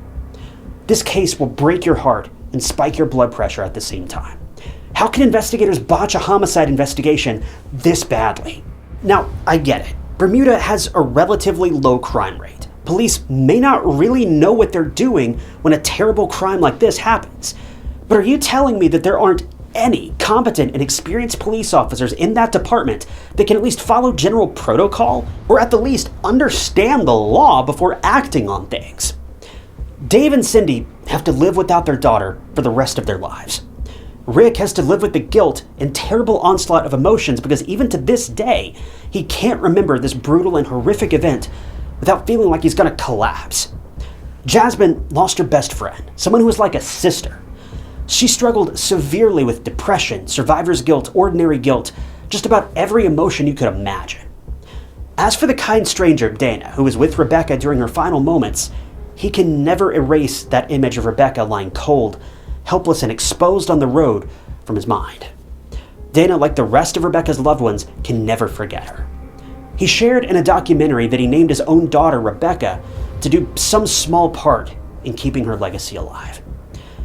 This case will break your heart and spike your blood pressure at the same time. How can investigators botch a homicide investigation this badly? Now, I get it. Bermuda has a relatively low crime rate. Police may not really know what they're doing when a terrible crime like this happens. But are you telling me that there aren't any competent and experienced police officers in that department that can at least follow general protocol, or at the least understand the law before acting on things? Dave and Cindy have to live without their daughter for the rest of their lives. Rick has to live with the guilt and terrible onslaught of emotions because even to this day, he can't remember this brutal and horrific event without feeling like he's gonna collapse. Jasmine lost her best friend, someone who was like a sister. She struggled severely with depression, survivor's guilt, ordinary guilt, just about every emotion you could imagine. As for the kind stranger, Dana, who was with Rebecca during her final moments, he can never erase that image of Rebecca lying cold, helpless and exposed on the road from his mind. Dana, like the rest of Rebecca's loved ones, can never forget her. He shared in a documentary that he named his own daughter Rebecca to do some small part in keeping her legacy alive.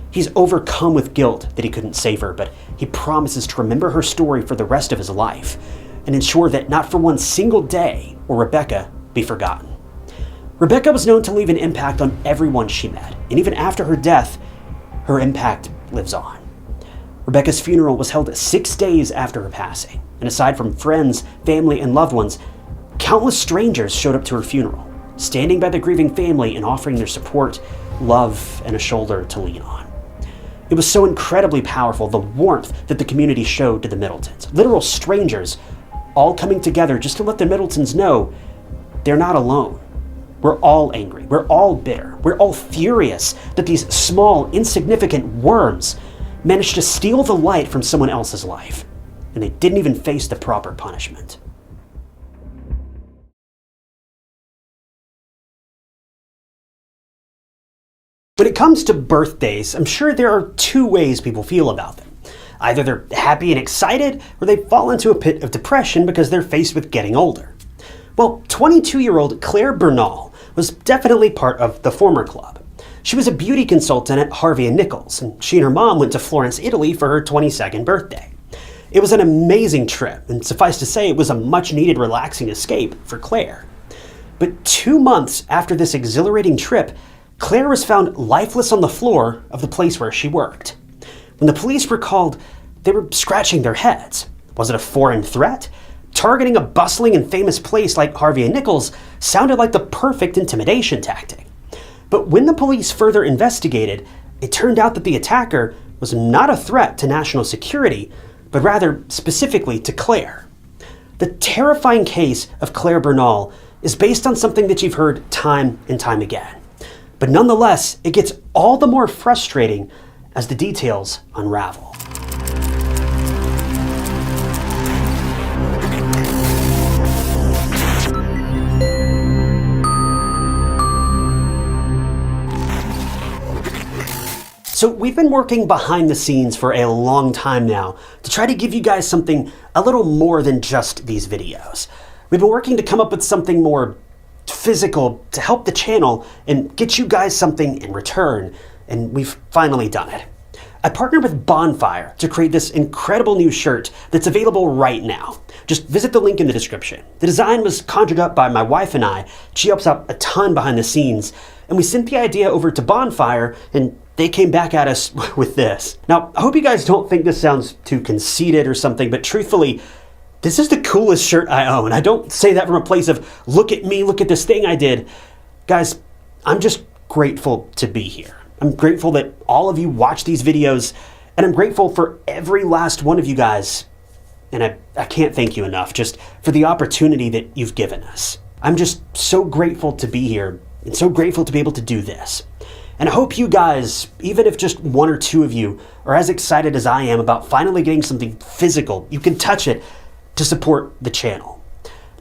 He's overcome with guilt that he couldn't save her, but he promises to remember her story for the rest of his life and ensure that not for one single day will Rebecca be forgotten. Rebecca was known to leave an impact on everyone she met, and even after her death, her impact lives on. Rebecca's funeral was held 6 days after her passing, and aside from friends, family, and loved ones, countless strangers showed up to her funeral, standing by the grieving family and offering their support, love, and a shoulder to lean on. It was so incredibly powerful, the warmth that the community showed to the Middletons. Literal strangers, all coming together just to let the Middletons know they're not alone. We're all angry. We're all bitter. We're all furious that these small, insignificant worms managed to steal the light from someone else's life, and they didn't even face the proper punishment. When it comes to birthdays, I'm sure there are two ways people feel about them. Either they're happy and excited, or they fall into a pit of depression because they're faced with getting older. Well, 22-year-old Clare Bernal was definitely part of the former club. She was a beauty consultant at Harvey & Nichols, and she and her mom went to Florence, Italy for her 22nd birthday. It was an amazing trip, and suffice to say, it was a much-needed relaxing escape for Clare. But 2 months after this exhilarating trip, Clare was found lifeless on the floor of the place where she worked. When the police were called, they were scratching their heads. Was it a foreign threat? Targeting a bustling and famous place like Harvey & Nichols sounded like the perfect intimidation tactic. But when the police further investigated, it turned out that the attacker was not a threat to national security, but rather specifically to Clare. The terrifying case of Clare Bernal is based on something that you've heard time and time again. But nonetheless, it gets all the more frustrating as the details unravel. So we've been working behind the scenes for a long time now to try to give you guys something a little more than just these videos. We've been working to come up with something more physical to help the channel and get you guys something in return, and we've finally done it. I partnered with Bonfire to create this incredible new shirt that's available right now. Just visit the link in the description. The design was conjured up by my wife and I. She helps out a ton behind the scenes, and we sent the idea over to Bonfire, and they came back at us with this. Now, I hope you guys don't think this sounds too conceited or something, but truthfully, this is the coolest shirt I own. I don't say that from a place of, look at me, look at this thing I did. Guys, I'm just grateful to be here. I'm grateful that all of you watch these videos, and I'm grateful for every last one of you guys. And I can't thank you enough just for the opportunity that you've given us. I'm just so grateful to be here and so grateful to be able to do this. And I hope you guys, even if just one or two of you, are as excited as I am about finally getting something physical, you can touch it, to support the channel.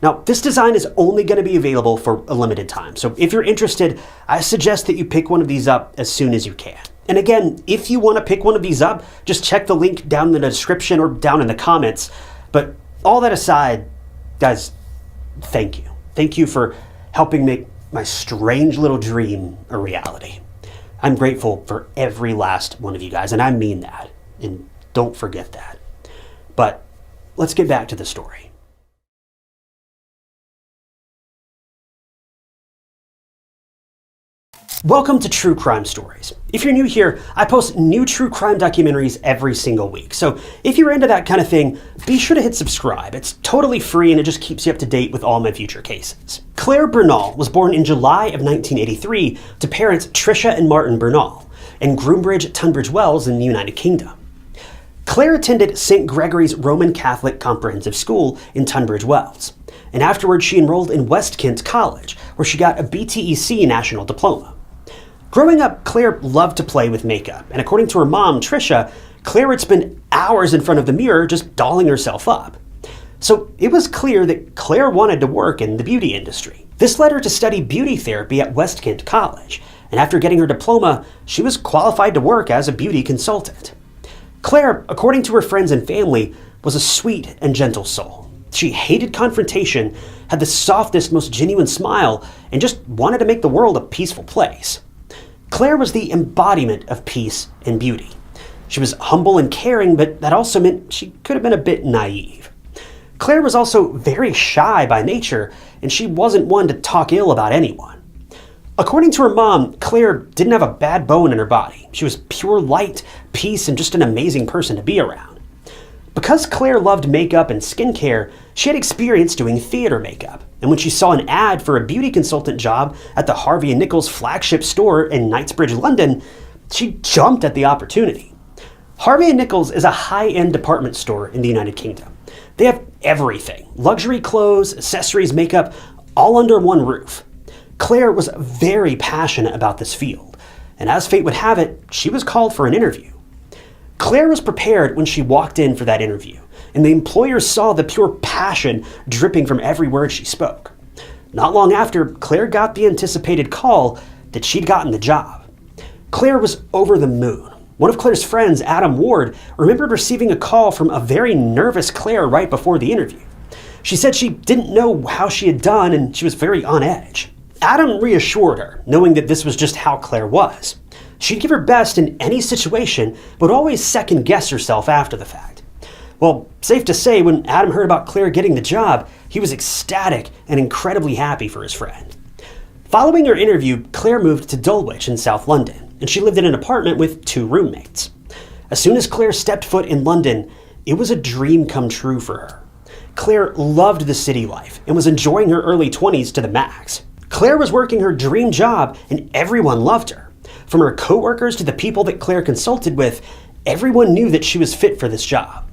Now, this design is only going to be available for a limited time, so if you're interested, I suggest that you pick one of these up as soon as you can. And again, if you want to pick one of these up, just check the link down in the description or down in the comments. But all that aside, guys, thank you. Thank you for helping make my strange little dream a reality. I'm grateful for every last one of you guys, and I mean that, and don't forget that. But let's get back to the story. Welcome to True Crime Stories. If you're new here, I post new true crime documentaries every single week. So if you're into that kind of thing, be sure to hit subscribe. It's totally free and it just keeps you up to date with all my future cases. Clare Bernal was born in July of 1983 to parents Tricia and Martin Bernal in Groombridge, Tunbridge Wells in the United Kingdom. Clare attended St. Gregory's Roman Catholic Comprehensive School in Tunbridge Wells, and afterwards she enrolled in West Kent College, where she got a BTEC National Diploma. Growing up, Clare loved to play with makeup, and according to her mom, Tricia, Clare would spend hours in front of the mirror just dolling herself up. So it was clear that Clare wanted to work in the beauty industry. This led her to study beauty therapy at West Kent College, and after getting her diploma, she was qualified to work as a beauty consultant. Clare, according to her friends and family, was a sweet and gentle soul. She hated confrontation, had the softest, most genuine smile, and just wanted to make the world a peaceful place. Clare was the embodiment of peace and beauty. She was humble and caring, but that also meant she could have been a bit naive. Clare was also very shy by nature, and she wasn't one to talk ill about anyone. According to her mom, Clare didn't have a bad bone in her body. She was pure light, peace, and just an amazing person to be around. Because Clare loved makeup and skincare, she had experience doing theater makeup, and when she saw an ad for a beauty consultant job at the Harvey & Nichols flagship store in Knightsbridge, London, she jumped at the opportunity. Harvey & Nichols is a high-end department store in the United Kingdom. They have everything: luxury clothes, accessories, makeup, all under one roof. Clare was very passionate about this field, and as fate would have it, she was called for an interview. Clare was prepared when she walked in for that interview, and the employer saw the pure passion dripping from every word she spoke. Not long after, Clare got the anticipated call that she'd gotten the job. Clare was over the moon. One of Clare's friends, Adam Ward, remembered receiving a call from a very nervous Clare right before the interview. She said she didn't know how she had done, and she was very on edge. Adam reassured her, knowing that this was just how Clare was. She'd give her best in any situation, but always second-guess herself after the fact. Well, safe to say, when Adam heard about Clare getting the job, he was ecstatic and incredibly happy for his friend. Following her interview, Clare moved to Dulwich in South London, and she lived in an apartment with 2 roommates. As soon as Clare stepped foot in London, it was a dream come true for her. Clare loved the city life and was enjoying her early 20s to the max. Clare was working her dream job and everyone loved her. From her coworkers to the people that Clare consulted with, everyone knew that she was fit for this job.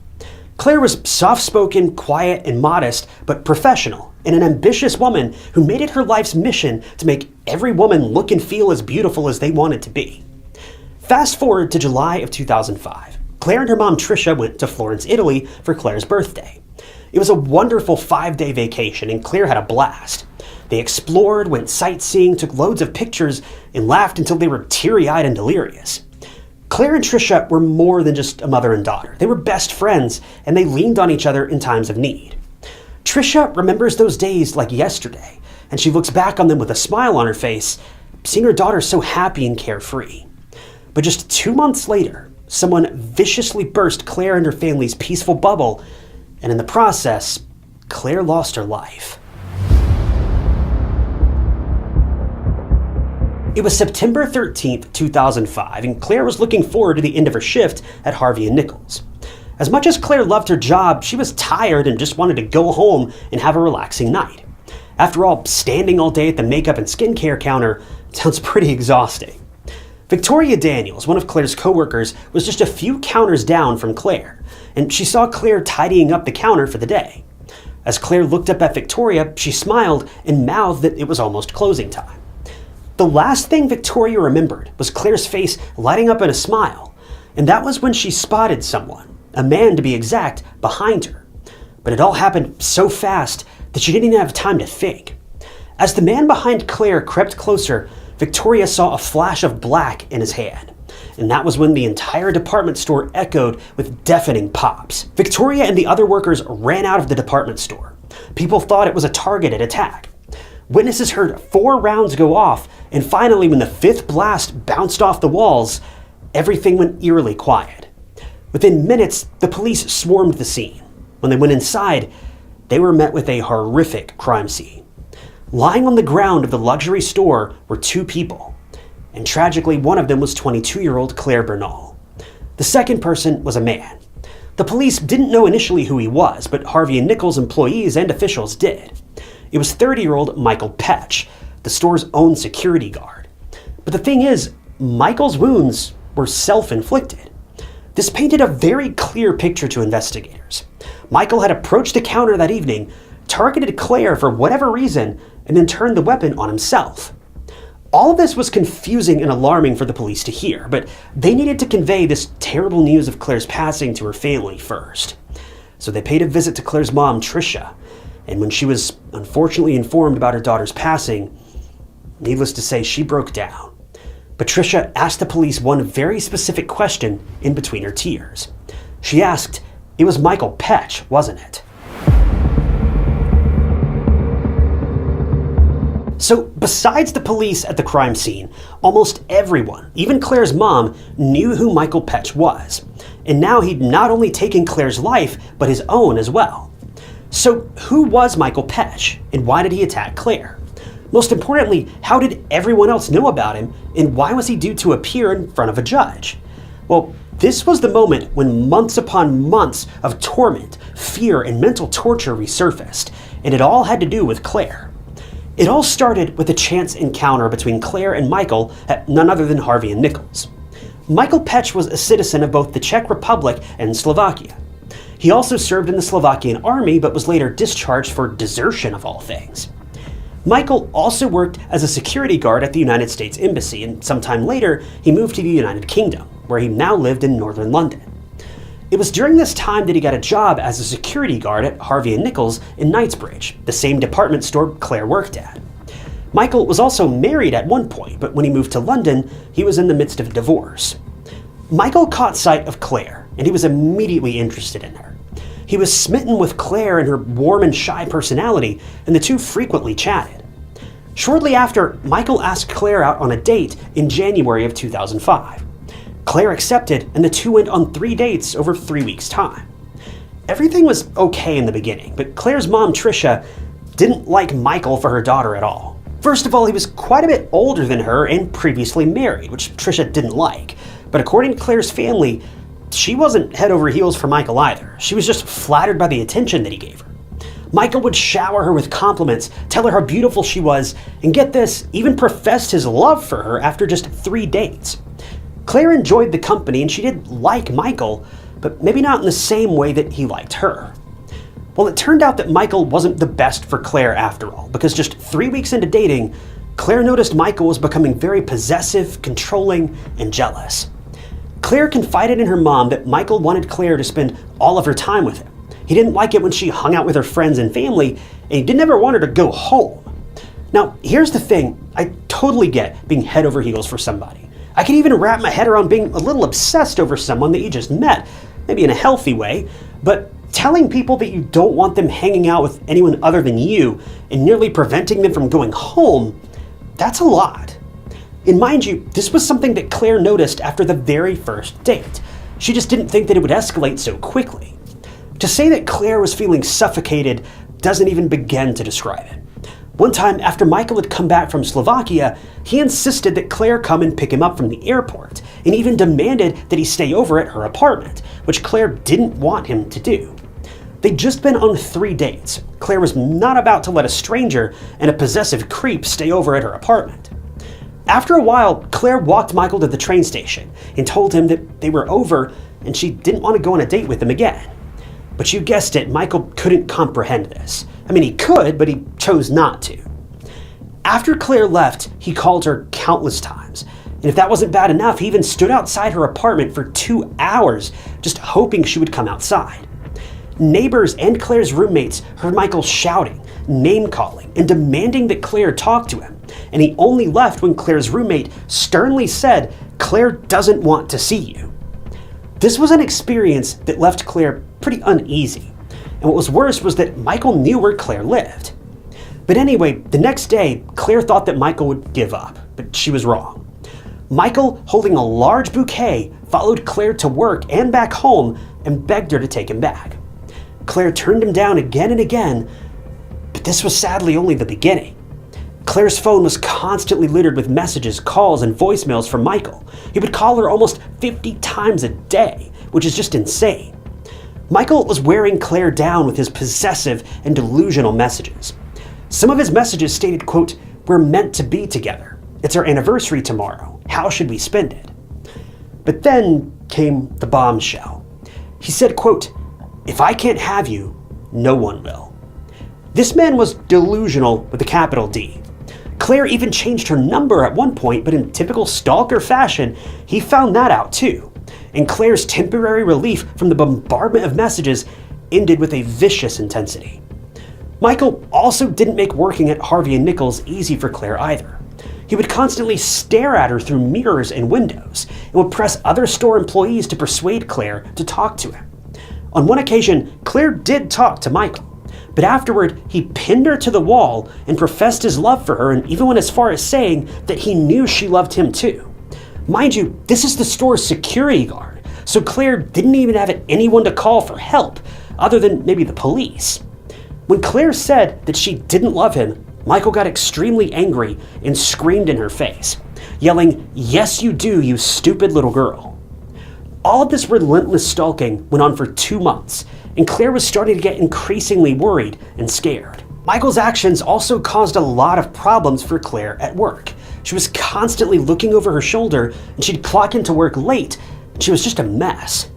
Clare was soft-spoken, quiet, and modest, but professional, and an ambitious woman who made it her life's mission to make every woman look and feel as beautiful as they wanted to be. Fast forward to July of 2005. Clare and her mom Tricia went to Florence, Italy for Clare's birthday. It was a wonderful 5-day vacation and Clare had a blast. They explored, went sightseeing, took loads of pictures, and laughed until they were teary-eyed and delirious. Clare and Tricia were more than just a mother and daughter. They were best friends, and they leaned on each other in times of need. Tricia remembers those days like yesterday, and she looks back on them with a smile on her face, seeing her daughter so happy and carefree. But just 2 months later, someone viciously burst Clare and her family's peaceful bubble, and in the process, Clare lost her life. It was September 13th, 2005, and Clare was looking forward to the end of her shift at Harvey & Nichols. As much as Clare loved her job, she was tired and just wanted to go home and have a relaxing night. After all, standing all day at the makeup and skincare counter sounds pretty exhausting. Victoria Daniels, one of Clare's coworkers, was just a few counters down from Clare, and she saw Clare tidying up the counter for the day. As Clare looked up at Victoria, she smiled and mouthed that it was almost closing time. The last thing Victoria remembered was Clare's face lighting up in a smile, and that was when she spotted someone, a man to be exact, behind her. But it all happened so fast that she didn't even have time to think. As the man behind Clare crept closer, Victoria saw a flash of black in his hand, and that was when the entire department store echoed with deafening pops. Victoria and the other workers ran out of the department store. People thought it was a targeted attack. Witnesses heard 4 rounds go off, and finally, when the 5th blast bounced off the walls, everything went eerily quiet. Within minutes, the police swarmed the scene. When they went inside, they were met with a horrific crime scene. Lying on the ground of the luxury store were 2 people, and tragically, one of them was 22-year-old Clare Bernal. The second person was a man. The police didn't know initially who he was, but Harvey & Nichols employees and officials did. It was 30-year-old Michael Petch, the store's own security guard. But the thing is, Michael's wounds were self-inflicted. This painted a very clear picture to investigators. Michael had approached the counter that evening, targeted Clare for whatever reason, and then turned the weapon on himself. All of this was confusing and alarming for the police to hear, but they needed to convey this terrible news of Clare's passing to her family first. So they paid a visit to Clare's mom, Tricia, and when she was unfortunately informed about her daughter's passing, needless to say, she broke down. But Tricia asked the police one very specific question in between her tears. She asked, "It was Michael Petch, wasn't it?" So, besides the police at the crime scene, almost everyone, even Clare's mom, knew who Michael Petch was. And now he'd not only taken Clare's life, but his own as well. So, who was Michael Petch, and why did he attack Clare? Most importantly, how did everyone else know about him, and why was he due to appear in front of a judge? Well, this was the moment when months upon months of torment, fear, and mental torture resurfaced, and it all had to do with Clare. It all started with a chance encounter between Clare and Michael at none other than Harvey & Nichols. Michael Petch was a citizen of both the Czech Republic and Slovakia. He also served in the Slovakian army, but was later discharged for desertion of all things. Michael also worked as a security guard at the United States Embassy, and sometime later, he moved to the United Kingdom, where he now lived in northern London. It was during this time that he got a job as a security guard at Harvey & Nichols in Knightsbridge, the same department store Clare worked at. Michael was also married at one point, but when he moved to London, he was in the midst of a divorce. Michael caught sight of Clare, and he was immediately interested in her. He was smitten with Clare and her warm and shy personality, and the two frequently chatted. Shortly after, Michael asked Clare out on a date in January of 2005. Clare accepted, and the two went on 3 dates over 3 weeks' time. Everything was okay in the beginning, but Clare's mom, Tricia, didn't like Michael for her daughter at all. First of all, he was quite a bit older than her and previously married, which Tricia didn't like. But according to Clare's family, she wasn't head over heels for Michael either. She was just flattered by the attention that he gave her. Michael would shower her with compliments, tell her how beautiful she was, and get this, even professed his love for her after just 3 dates. Clare enjoyed the company and she did like Michael, but maybe not in the same way that he liked her. Well, it turned out that Michael wasn't the best for Clare after all, because just 3 weeks into dating, Clare noticed Michael was becoming very possessive, controlling, and jealous. Clare confided in her mom that Michael wanted Clare to spend all of her time with him. He didn't like it when she hung out with her friends and family, and he didn't ever want her to go home. Now, here's the thing, I totally get being head over heels for somebody. I can even wrap my head around being a little obsessed over someone that you just met, maybe in a healthy way, but telling people that you don't want them hanging out with anyone other than you and nearly preventing them from going home, that's a lot. And mind you, this was something that Clare noticed after the very first date. She just didn't think that it would escalate so quickly. To say that Clare was feeling suffocated doesn't even begin to describe it. One time, after Michael had come back from Slovakia, he insisted that Clare come and pick him up from the airport, and even demanded that he stay over at her apartment, which Clare didn't want him to do. They'd just been on 3 dates. Clare was not about to let a stranger and a possessive creep stay over at her apartment. After a while, Clare walked Michael to the train station and told him that they were over and she didn't want to go on a date with him again. But you guessed it, Michael couldn't comprehend this. I mean, he could, but he chose not to. After Clare left, he called her countless times. And if that wasn't bad enough, he even stood outside her apartment for 2 hours, just hoping she would come outside. Neighbors and Clare's roommates heard Michael shouting, name-calling, and demanding that Clare talk to him. And he only left when Clare's roommate sternly said, "Clare doesn't want to see you." This was an experience that left Clare pretty uneasy. And what was worse was that Michael knew where Clare lived. But anyway, the next day, Clare thought that Michael would give up, but she was wrong. Michael, holding a large bouquet, followed Clare to work and back home and begged her to take him back. Clare turned him down again and again, but this was sadly only the beginning. Clare's phone was constantly littered with messages, calls, and voicemails from Michael. He would call her almost 50 times a day, which is just insane. Michael was wearing Clare down with his possessive and delusional messages. Some of his messages stated, quote, "We're meant to be together. It's our anniversary tomorrow. How should we spend it?" But then came the bombshell. He said, quote, "If I can't have you, no one will." This man was delusional with a capital D. Clare even changed her number at one point, but in typical stalker fashion, he found that out too. And Clare's temporary relief from the bombardment of messages ended with a vicious intensity. Michael also didn't make working at Harvey and Nichols easy for Clare either. He would constantly stare at her through mirrors and windows, and would press other store employees to persuade Clare to talk to him. On one occasion, Clare did talk to Michael, but afterward he pinned her to the wall and professed his love for her, and even went as far as saying that he knew she loved him too. Mind you, this is the store's security guard, so Clare didn't even have anyone to call for help, other than maybe the police. When Clare said that she didn't love him, Michael got extremely angry and screamed in her face, yelling, "Yes you do, you stupid little girl." All of this relentless stalking went on for 2 months, and Clare was starting to get increasingly worried and scared. Michael's actions also caused a lot of problems for Clare at work. She was constantly looking over her shoulder, and she'd clock into work late, and she was just a mess.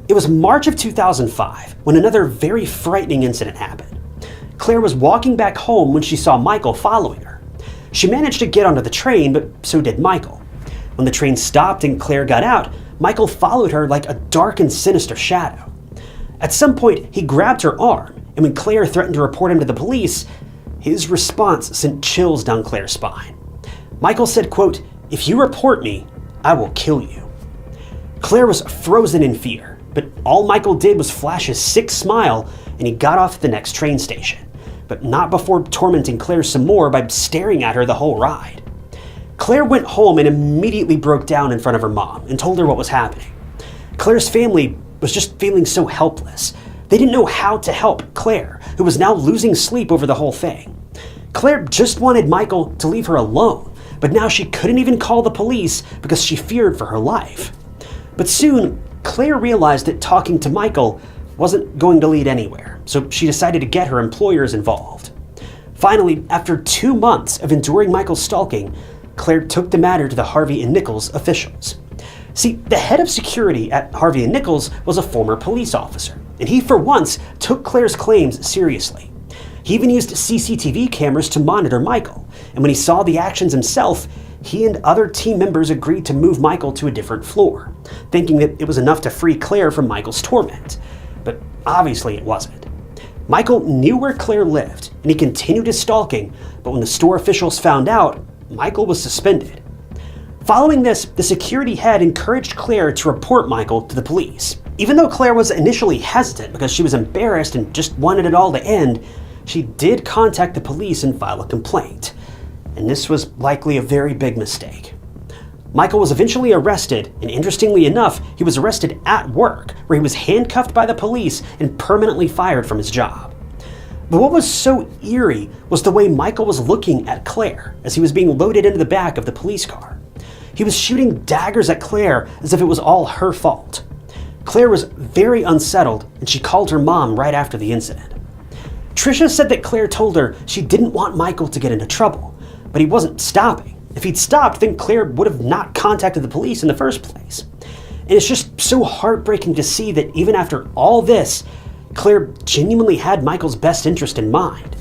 It was March of 2005 when another very frightening incident happened. Clare was walking back home when she saw Michael following her. She managed to get onto the train, but so did Michael. When the train stopped and Clare got out, Michael followed her like a dark and sinister shadow. At some point, he grabbed her arm, and when Clare threatened to report him to the police, his response sent chills down Clare's spine. Michael said, quote, "If you report me, I will kill you." Clare was frozen in fear, but all Michael did was flash his sick smile, and he got off at the next train station, but not before tormenting Clare some more by staring at her the whole ride. Clare went home and immediately broke down in front of her mom and told her what was happening. Clare's family was just feeling so helpless. They didn't know how to help Clare, who was now losing sleep over the whole thing. Clare just wanted Michael to leave her alone, but now she couldn't even call the police because she feared for her life. But soon, Clare realized that talking to Michael wasn't going to lead anywhere, so she decided to get her employers involved. Finally, after 2 months of enduring Michael's stalking, Clare took the matter to the Harvey and Nichols officials. See, the head of security at Harvey and Nichols was a former police officer, and he for once took Clare's claims seriously. He even used CCTV cameras to monitor Michael, and when he saw the actions himself, he and other team members agreed to move Michael to a different floor, thinking that it was enough to free Clare from Michael's torment. But obviously it wasn't. Michael knew where Clare lived, and he continued his stalking, but when the store officials found out, Michael was suspended. Following this, the security head encouraged Clare to report Michael to the police. Even though Clare was initially hesitant because she was embarrassed and just wanted it all to end, she did contact the police and file a complaint. And this was likely a very big mistake. Michael was eventually arrested, and interestingly enough, he was arrested at work, where he was handcuffed by the police and permanently fired from his job. But what was so eerie was the way Michael was looking at Clare as he was being loaded into the back of the police car. He was shooting daggers at Clare as if it was all her fault. Clare was very unsettled, and she called her mom right after the incident. Tricia said that Clare told her she didn't want Michael to get into trouble, but he wasn't stopping. If he'd stopped, then Clare would have not contacted the police in the first place. And it's just so heartbreaking to see that even after all this, Clare genuinely had Michael's best interest in mind.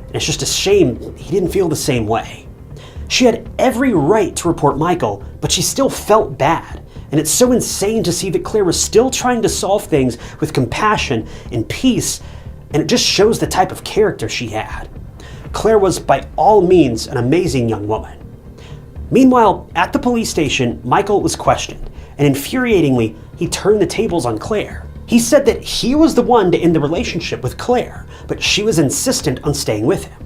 And it's just a shame he didn't feel the same way. She had every right to report Michael, but she still felt bad. And it's so insane to see that Clare was still trying to solve things with compassion and peace, and it just shows the type of character she had. Clare was by all means an amazing young woman. Meanwhile, at the police station, Michael was questioned, and infuriatingly, he turned the tables on Clare. He said that he was the one to end the relationship with Clare, but she was insistent on staying with him.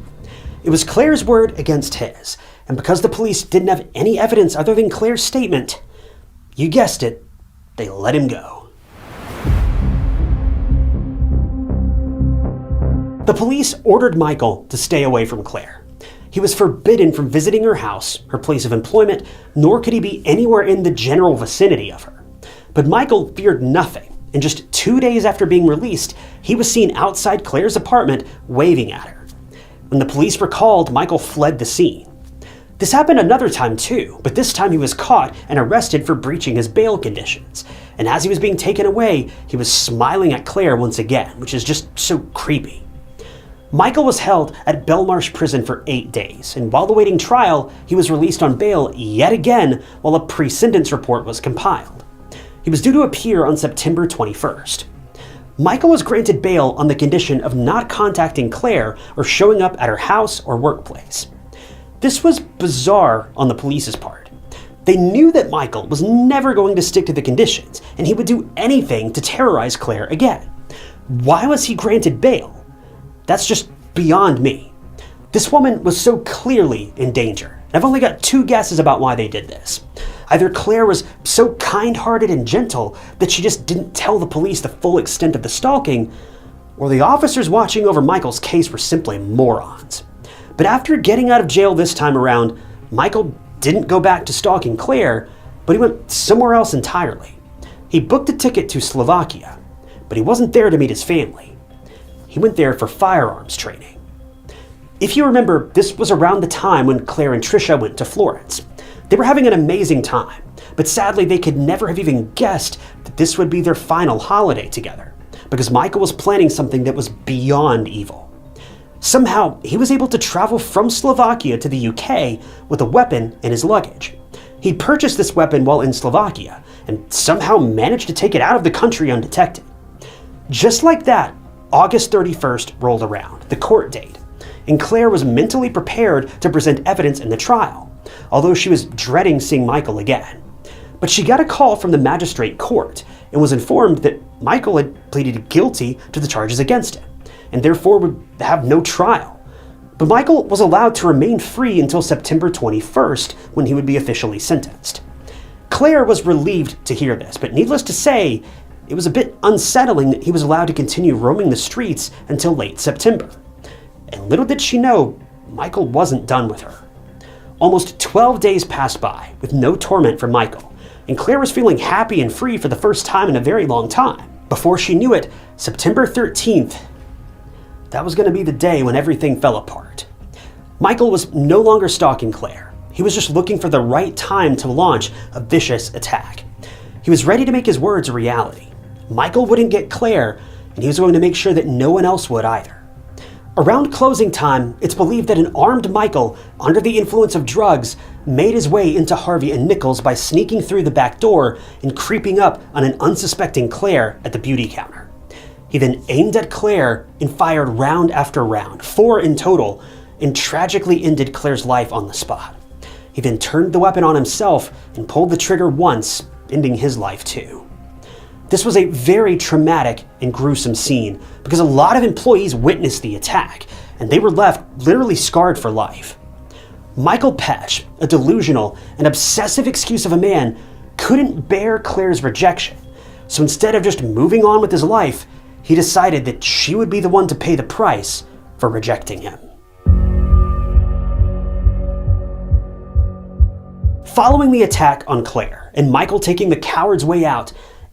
It was Clare's word against his, and because the police didn't have any evidence other than Clare's statement, you guessed it, they let him go. The police ordered Michael to stay away from Clare. He was forbidden from visiting her house, her place of employment, nor could he be anywhere in the general vicinity of her. But Michael feared nothing, and just 2 days after being released, he was seen outside Clare's apartment waving at her. When the police were called, Michael fled the scene. This happened another time too, but this time he was caught and arrested for breaching his bail conditions. And as he was being taken away, he was smiling at Clare once again, which is just so creepy. Michael was held at Belmarsh Prison for 8 days, and while awaiting trial, he was released on bail yet again while a pre-sentence report was compiled. He was due to appear on September 21st. Michael was granted bail on the condition of not contacting Clare or showing up at her house or workplace. This was bizarre on the police's part. They knew that Michael was never going to stick to the conditions, and he would do anything to terrorize Clare again. Why was he granted bail? That's just beyond me. This woman was so clearly in danger. I've only got 2 guesses about why they did this. Either Clare was so kind-hearted and gentle that she just didn't tell the police the full extent of the stalking, or the officers watching over Michael's case were simply morons. But after getting out of jail this time around, Michael didn't go back to stalking Clare, but he went somewhere else entirely. He booked a ticket to Slovakia, but he wasn't there to meet his family. He went there for firearms training. If you remember, this was around the time when Clare and Tricia went to Florence. They were having an amazing time, but sadly they could never have even guessed that this would be their final holiday together, because Michael was planning something that was beyond evil. Somehow, he was able to travel from Slovakia to the UK with a weapon in his luggage. He purchased this weapon while in Slovakia, and somehow managed to take it out of the country undetected. Just like that, August 31st rolled around, the court date, and Clare was mentally prepared to present evidence in the trial, although she was dreading seeing Michael again. But she got a call from the magistrate court and was informed that Michael had pleaded guilty to the charges against him, and therefore would have no trial. But Michael was allowed to remain free until September 21st, when he would be officially sentenced. Clare was relieved to hear this, but needless to say, it was a bit unsettling that he was allowed to continue roaming the streets until late September. And little did she know, Michael wasn't done with her. Almost 12 days passed by with no torment from Michael, and Clare was feeling happy and free for the first time in a very long time. Before she knew it, September 13th, that was going to be the day when everything fell apart. Michael was no longer stalking Clare. He was just looking for the right time to launch a vicious attack. He was ready to make his words a reality. Michael wouldn't get Clare, and he was going to make sure that no one else would either. Around closing time, it's believed that an armed Michael, under the influence of drugs, made his way into Harvey and Nichols by sneaking through the back door and creeping up on an unsuspecting Clare at the beauty counter. He then aimed at Clare and fired round after round, 4 in total, and tragically ended Clare's life on the spot. He then turned the weapon on himself and pulled the trigger once, ending his life too. This was a very traumatic and gruesome scene because a lot of employees witnessed the attack, and they were left literally scarred for life. Michael Pesch, a delusional and obsessive excuse of a man, couldn't bear Clare's rejection, so instead of just moving on with his life, he decided that she would be the one to pay the price for rejecting him. Following the attack on Clare and Michael taking the coward's way out,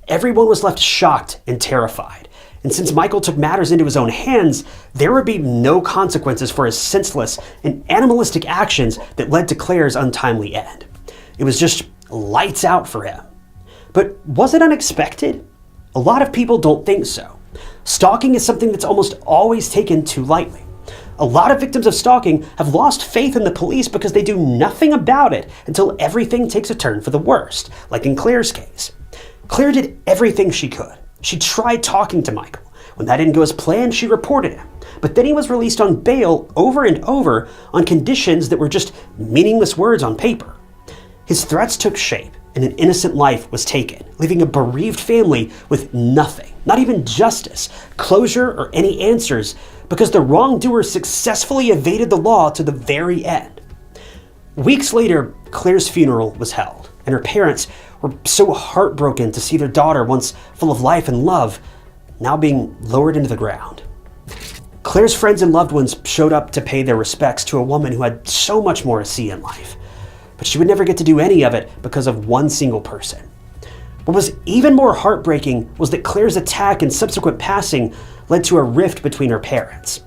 everyone was left shocked and terrified. And since Michael took matters into his own hands, there would be no consequences for his senseless and animalistic actions that led to Clare's untimely end. It was just lights out for him. But was it unexpected? A lot of people don't think so. Stalking is something that's almost always taken too lightly. A lot of victims of stalking have lost faith in the police because they do nothing about it until everything takes a turn for the worst, like in Clare's case. Clare did everything she could. She tried talking to Michael. When that didn't go as planned, she reported him. But then he was released on bail over and over on conditions that were just meaningless words on paper. His threats took shape, and an innocent life was taken, leaving a bereaved family with nothing, not even justice, closure, or any answers, because the wrongdoer successfully evaded the law to the very end. Weeks later, Clare's funeral was held, and her parents were so heartbroken to see their daughter, once full of life and love, now being lowered into the ground. Clare's friends and loved ones showed up to pay their respects to a woman who had so much more to see in life, but she would never get to do any of it because of one single person. What was even more heartbreaking was that Clare's attack and subsequent passing led to a rift between her parents.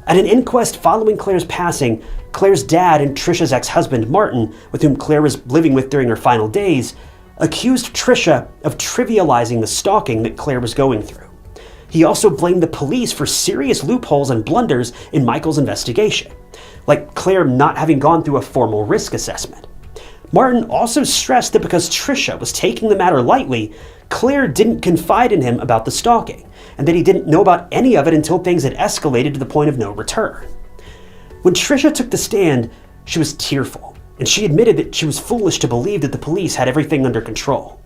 At an inquest following Clare's passing, Clare's dad and Trisha's ex-husband, Martin, with whom Clare was living with during her final days, accused Trisha of trivializing the stalking that Clare was going through. He also blamed the police for serious loopholes and blunders in Michael's investigation, like Clare not having gone through a formal risk assessment. Martin also stressed that because Trisha was taking the matter lightly, Clare didn't confide in him about the stalking, and that he didn't know about any of it until things had escalated to the point of no return. When Trisha took the stand, she was tearful, and she admitted that she was foolish to believe that the police had everything under control.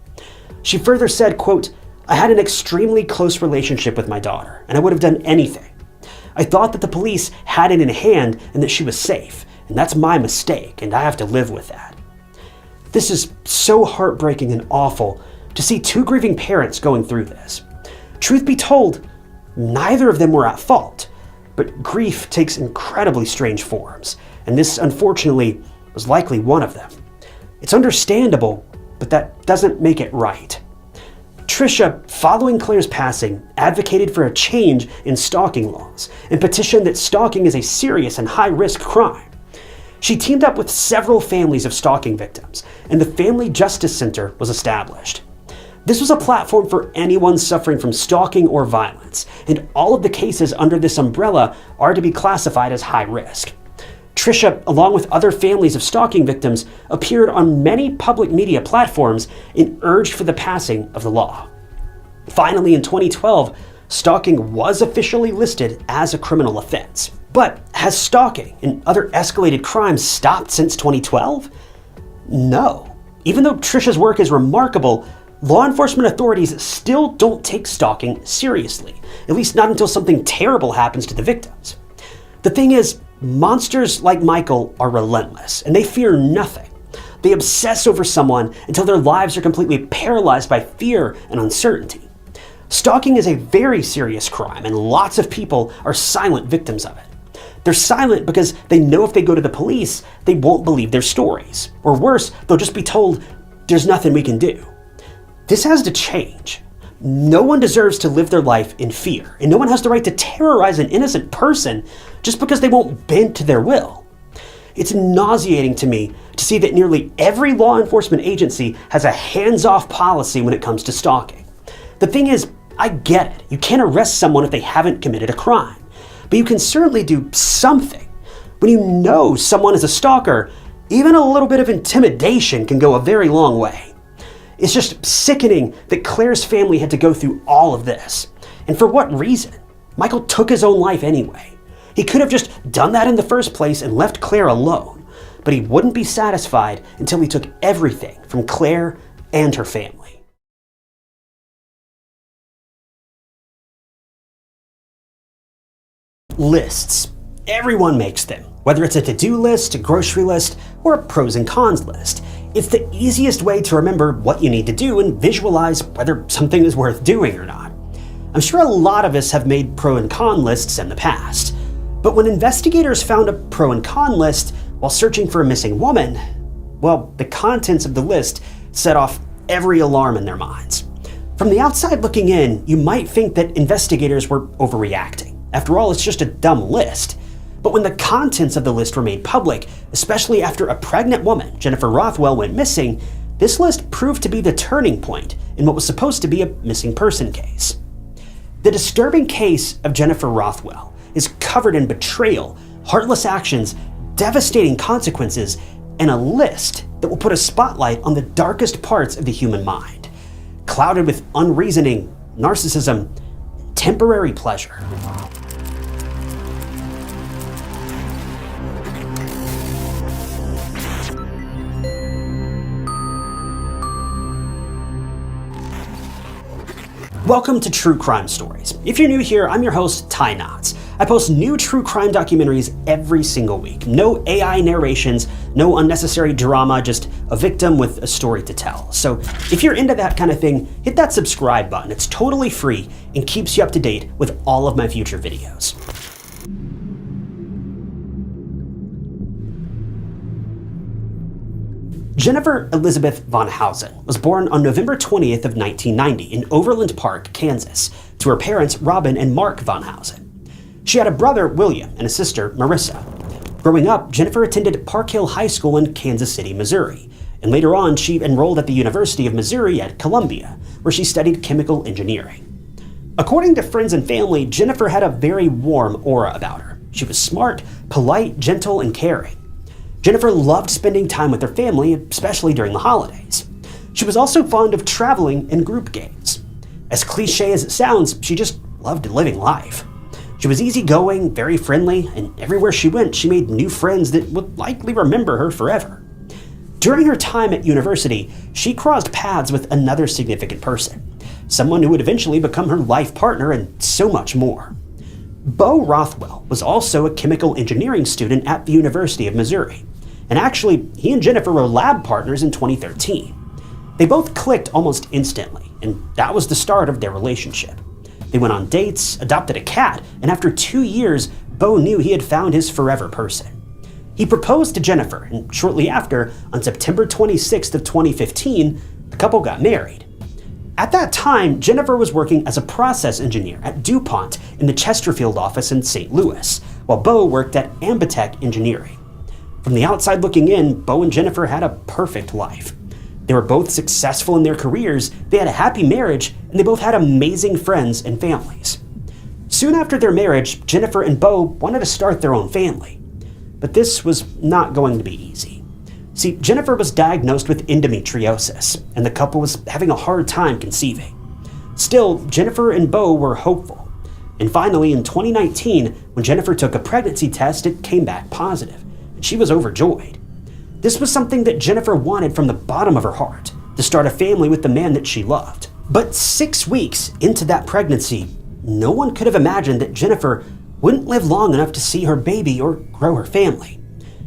She further said, quote, "I had an extremely close relationship with my daughter, and I would have done anything. I thought that the police had it in hand and that she was safe, and that's my mistake, and I have to live with that." This is so heartbreaking and awful to see two grieving parents going through this. Truth be told, neither of them were at fault, but grief takes incredibly strange forms, and this, unfortunately, was likely one of them. It's understandable, but that doesn't make it right. Trisha, following Clare's passing, advocated for a change in stalking laws and petitioned that stalking is a serious and high-risk crime. She teamed up with several families of stalking victims, and the Family Justice Center was established. This was a platform for anyone suffering from stalking or violence, and all of the cases under this umbrella are to be classified as high risk. Trisha, along with other families of stalking victims, appeared on many public media platforms and urged for the passing of the law. Finally, in 2012, stalking was officially listed as a criminal offense. But has stalking and other escalated crimes stopped since 2012? No. Even though Trisha's work is remarkable, law enforcement authorities still don't take stalking seriously, at least not until something terrible happens to the victims. The thing is, monsters like Michael are relentless, and they fear nothing. They obsess over someone until their lives are completely paralyzed by fear and uncertainty. Stalking is a very serious crime, and lots of people are silent victims of it. They're silent because they know if they go to the police, they won't believe their stories. Or worse, they'll just be told, "There's nothing we can do." This has to change. No one deserves to live their life in fear, and no one has the right to terrorize an innocent person just because they won't bend to their will. It's nauseating to me to see that nearly every law enforcement agency has a hands-off policy when it comes to stalking. The thing is, I get it. You can't arrest someone if they haven't committed a crime, but you can certainly do something. When you know someone is a stalker, even a little bit of intimidation can go a very long way. It's just sickening that Claire's family had to go through all of this. And for what reason? Michael took his own life anyway. He could have just done that in the first place and left Claire alone, but he wouldn't be satisfied until he took everything from Claire and her family. Lists. Everyone makes them, whether it's a to-do list, a grocery list, or a pros and cons list. It's the easiest way to remember what you need to do and visualize whether something is worth doing or not. I'm sure a lot of us have made pro and con lists in the past, but when investigators found a pro and con list while searching for a missing woman, well, the contents of the list set off every alarm in their minds. From the outside looking in, you might think that investigators were overreacting. After all, it's just a dumb list. But when the contents of the list were made public, especially after a pregnant woman, Jennifer Rothwell, went missing, this list proved to be the turning point in what was supposed to be a missing person case. The disturbing case of Jennifer Rothwell is covered in betrayal, heartless actions, devastating consequences, and a list that will put a spotlight on the darkest parts of the human mind, clouded with unreasoning, narcissism, and temporary pleasure. Welcome to True Crime Stories. If you're new here, I'm your host, Ty Knotts. I post new true crime documentaries every single week. No AI narrations, no unnecessary drama, just a victim with a story to tell. So if you're into that kind of thing, hit that subscribe button. It's totally free and keeps you up to date with all of my future videos. Jennifer Elizabeth Von Hausen was born on November 20th of 1990 in Overland Park, Kansas, to her parents Robin and Mark Von Hausen. She had a brother, William, and a sister, Marissa. Growing up, Jennifer attended Park Hill High School in Kansas City, Missouri, and later on she enrolled at the University of Missouri at Columbia, where she studied chemical engineering. According to friends and family, Jennifer had a very warm aura about her. She was smart, polite, gentle, and caring. Jennifer loved spending time with her family, especially during the holidays. She was also fond of traveling and group games. As cliche as it sounds, she just loved living life. She was easygoing, very friendly, and everywhere she went, she made new friends that would likely remember her forever. During her time at university, she crossed paths with another significant person, someone who would eventually become her life partner and so much more. Bo Rothwell was also a chemical engineering student at the University of Missouri. And actually, he and Jennifer were lab partners in 2013. They both clicked almost instantly, and that was the start of their relationship. They went on dates, adopted a cat, and after 2 years, Bo knew he had found his forever person. He proposed to Jennifer, and shortly after, on September 26th of 2015, the couple got married. At that time, Jennifer was working as a process engineer at DuPont in the Chesterfield office in St. Louis, while Bo worked at Ambitech Engineering. From the outside looking in, Bo and Jennifer had a perfect life. They were both successful in their careers, they had a happy marriage, and they both had amazing friends and families. Soon after their marriage, Jennifer and Bo wanted to start their own family. But this was not going to be easy. See, Jennifer was diagnosed with endometriosis, and the couple was having a hard time conceiving. Still, Jennifer and Bo were hopeful. And finally, in 2019, when Jennifer took a pregnancy test, it came back positive. She was overjoyed. This was something that Jennifer wanted from the bottom of her heart, to start a family with the man that she loved. But 6 weeks into that pregnancy, no one could have imagined that Jennifer wouldn't live long enough to see her baby or grow her family.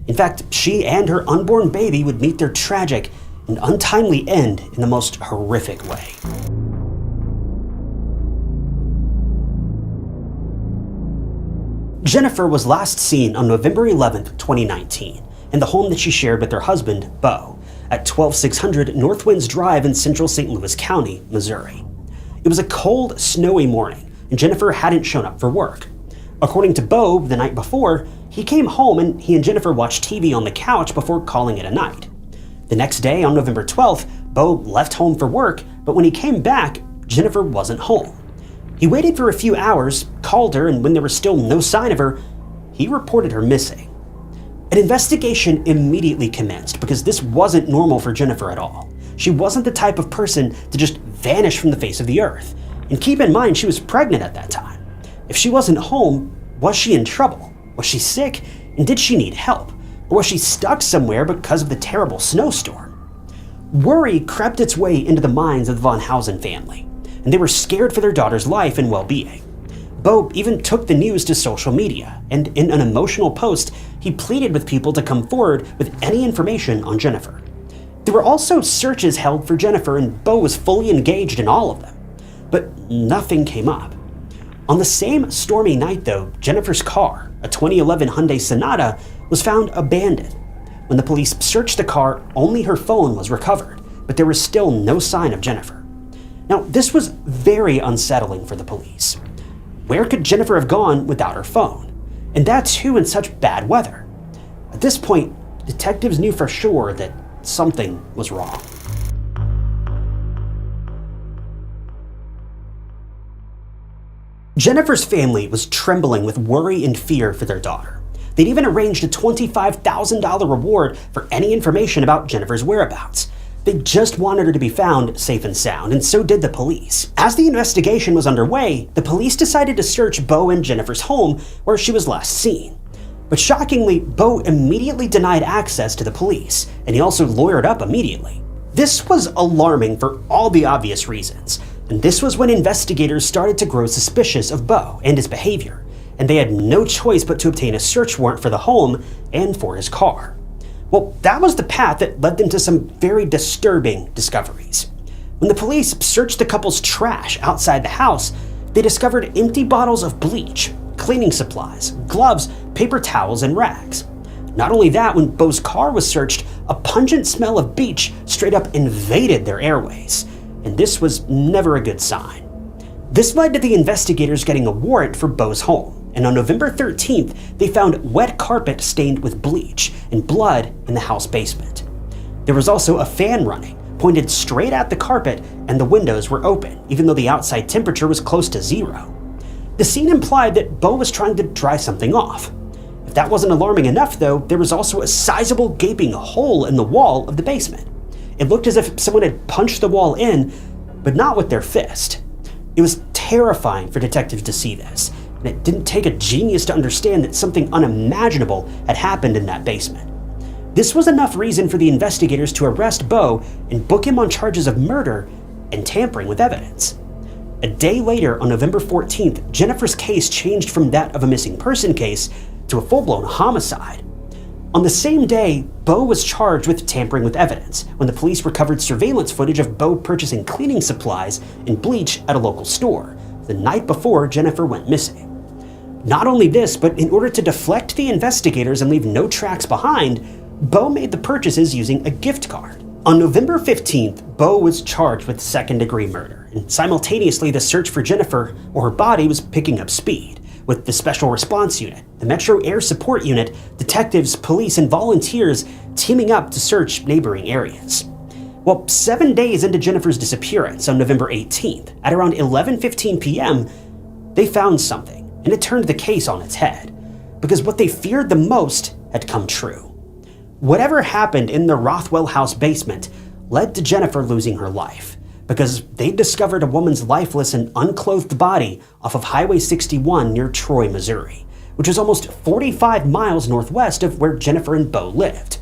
In fact, she and her unborn baby would meet their tragic and untimely end in the most horrific way. Jennifer was last seen on November 11th, 2019, in the home that she shared with her husband, Bo, at 12600 North Winds Drive in central St. Louis County, Missouri. It was a cold, snowy morning, and Jennifer hadn't shown up for work. According to Bo, the night before, he came home and he and Jennifer watched TV on the couch before calling it a night. The next day, on November 12th, Bo left home for work, but when he came back, Jennifer wasn't home. He waited for a few hours, called her, and when there was still no sign of her, he reported her missing. An investigation immediately commenced because this wasn't normal for Jennifer at all. She wasn't the type of person to just vanish from the face of the earth. And keep in mind, she was pregnant at that time. If she wasn't home, was she in trouble? Was she sick? And did she need help? Or was she stuck somewhere because of the terrible snowstorm? Worry crept its way into the minds of the Von Hausen family, and they were scared for their daughter's life and well-being. Bo even took the news to social media, and in an emotional post, he pleaded with people to come forward with any information on Jennifer. There were also searches held for Jennifer, and Bo was fully engaged in all of them. But nothing came up. On the same stormy night, though, Jennifer's car, a 2011 Hyundai Sonata, was found abandoned. When the police searched the car, only her phone was recovered, but there was still no sign of Jennifer. Now, this was very unsettling for the police. Where could Jennifer have gone without her phone? And that too in such bad weather. At this point, detectives knew for sure that something was wrong. Jennifer's family was trembling with worry and fear for their daughter. They'd even arranged a $25,000 reward for any information about Jennifer's whereabouts. They just wanted her to be found safe and sound, and so did the police. As the investigation was underway, the police decided to search Bo and Jennifer's home where she was last seen. But shockingly, Bo immediately denied access to the police, and he also lawyered up immediately. This was alarming for all the obvious reasons, and this was when investigators started to grow suspicious of Bo and his behavior, and they had no choice but to obtain a search warrant for the home and for his car. Well, that was the path that led them to some very disturbing discoveries. When the police searched the couple's trash outside the house, they discovered empty bottles of bleach, cleaning supplies, gloves, paper towels, and rags. Not only that, when Bo's car was searched, a pungent smell of bleach straight up invaded their airways, and this was never a good sign. This led to the investigators getting a warrant for Bo's home. And on November 13th, they found wet carpet stained with bleach and blood in the house basement. There was also a fan running, pointed straight at the carpet, and the windows were open, even though the outside temperature was close to zero. The scene implied that Bo was trying to dry something off. If that wasn't alarming enough, though, there was also a sizable gaping hole in the wall of the basement. It looked as if someone had punched the wall in, but not with their fist. It was terrifying for detectives to see this. And it didn't take a genius to understand that something unimaginable had happened in that basement. This was enough reason for the investigators to arrest Bo and book him on charges of murder and tampering with evidence. A day later, on November 14th, Jennifer's case changed from that of a missing person case to a full-blown homicide. On the same day, Bo was charged with tampering with evidence when the police recovered surveillance footage of Bo purchasing cleaning supplies and bleach at a local store the night before Jennifer went missing. Not only this, but in order to deflect the investigators and leave no tracks behind, Bo made the purchases using a gift card. On November 15th, Bo was charged with second-degree murder, and simultaneously the search for Jennifer or her body was picking up speed, with the Special Response Unit, the Metro Air Support Unit, detectives, police, and volunteers teaming up to search neighboring areas. Well, 7 days into Jennifer's disappearance on November 18th, at around 11:15 p.m., they found something. And it turned the case on its head, because what they feared the most had come true. Whatever happened in the Rothwell house basement led to Jennifer losing her life, because they discovered a woman's lifeless and unclothed body off of Highway 61 near Troy, Missouri, which is almost 45 miles northwest of where Jennifer and Bo lived.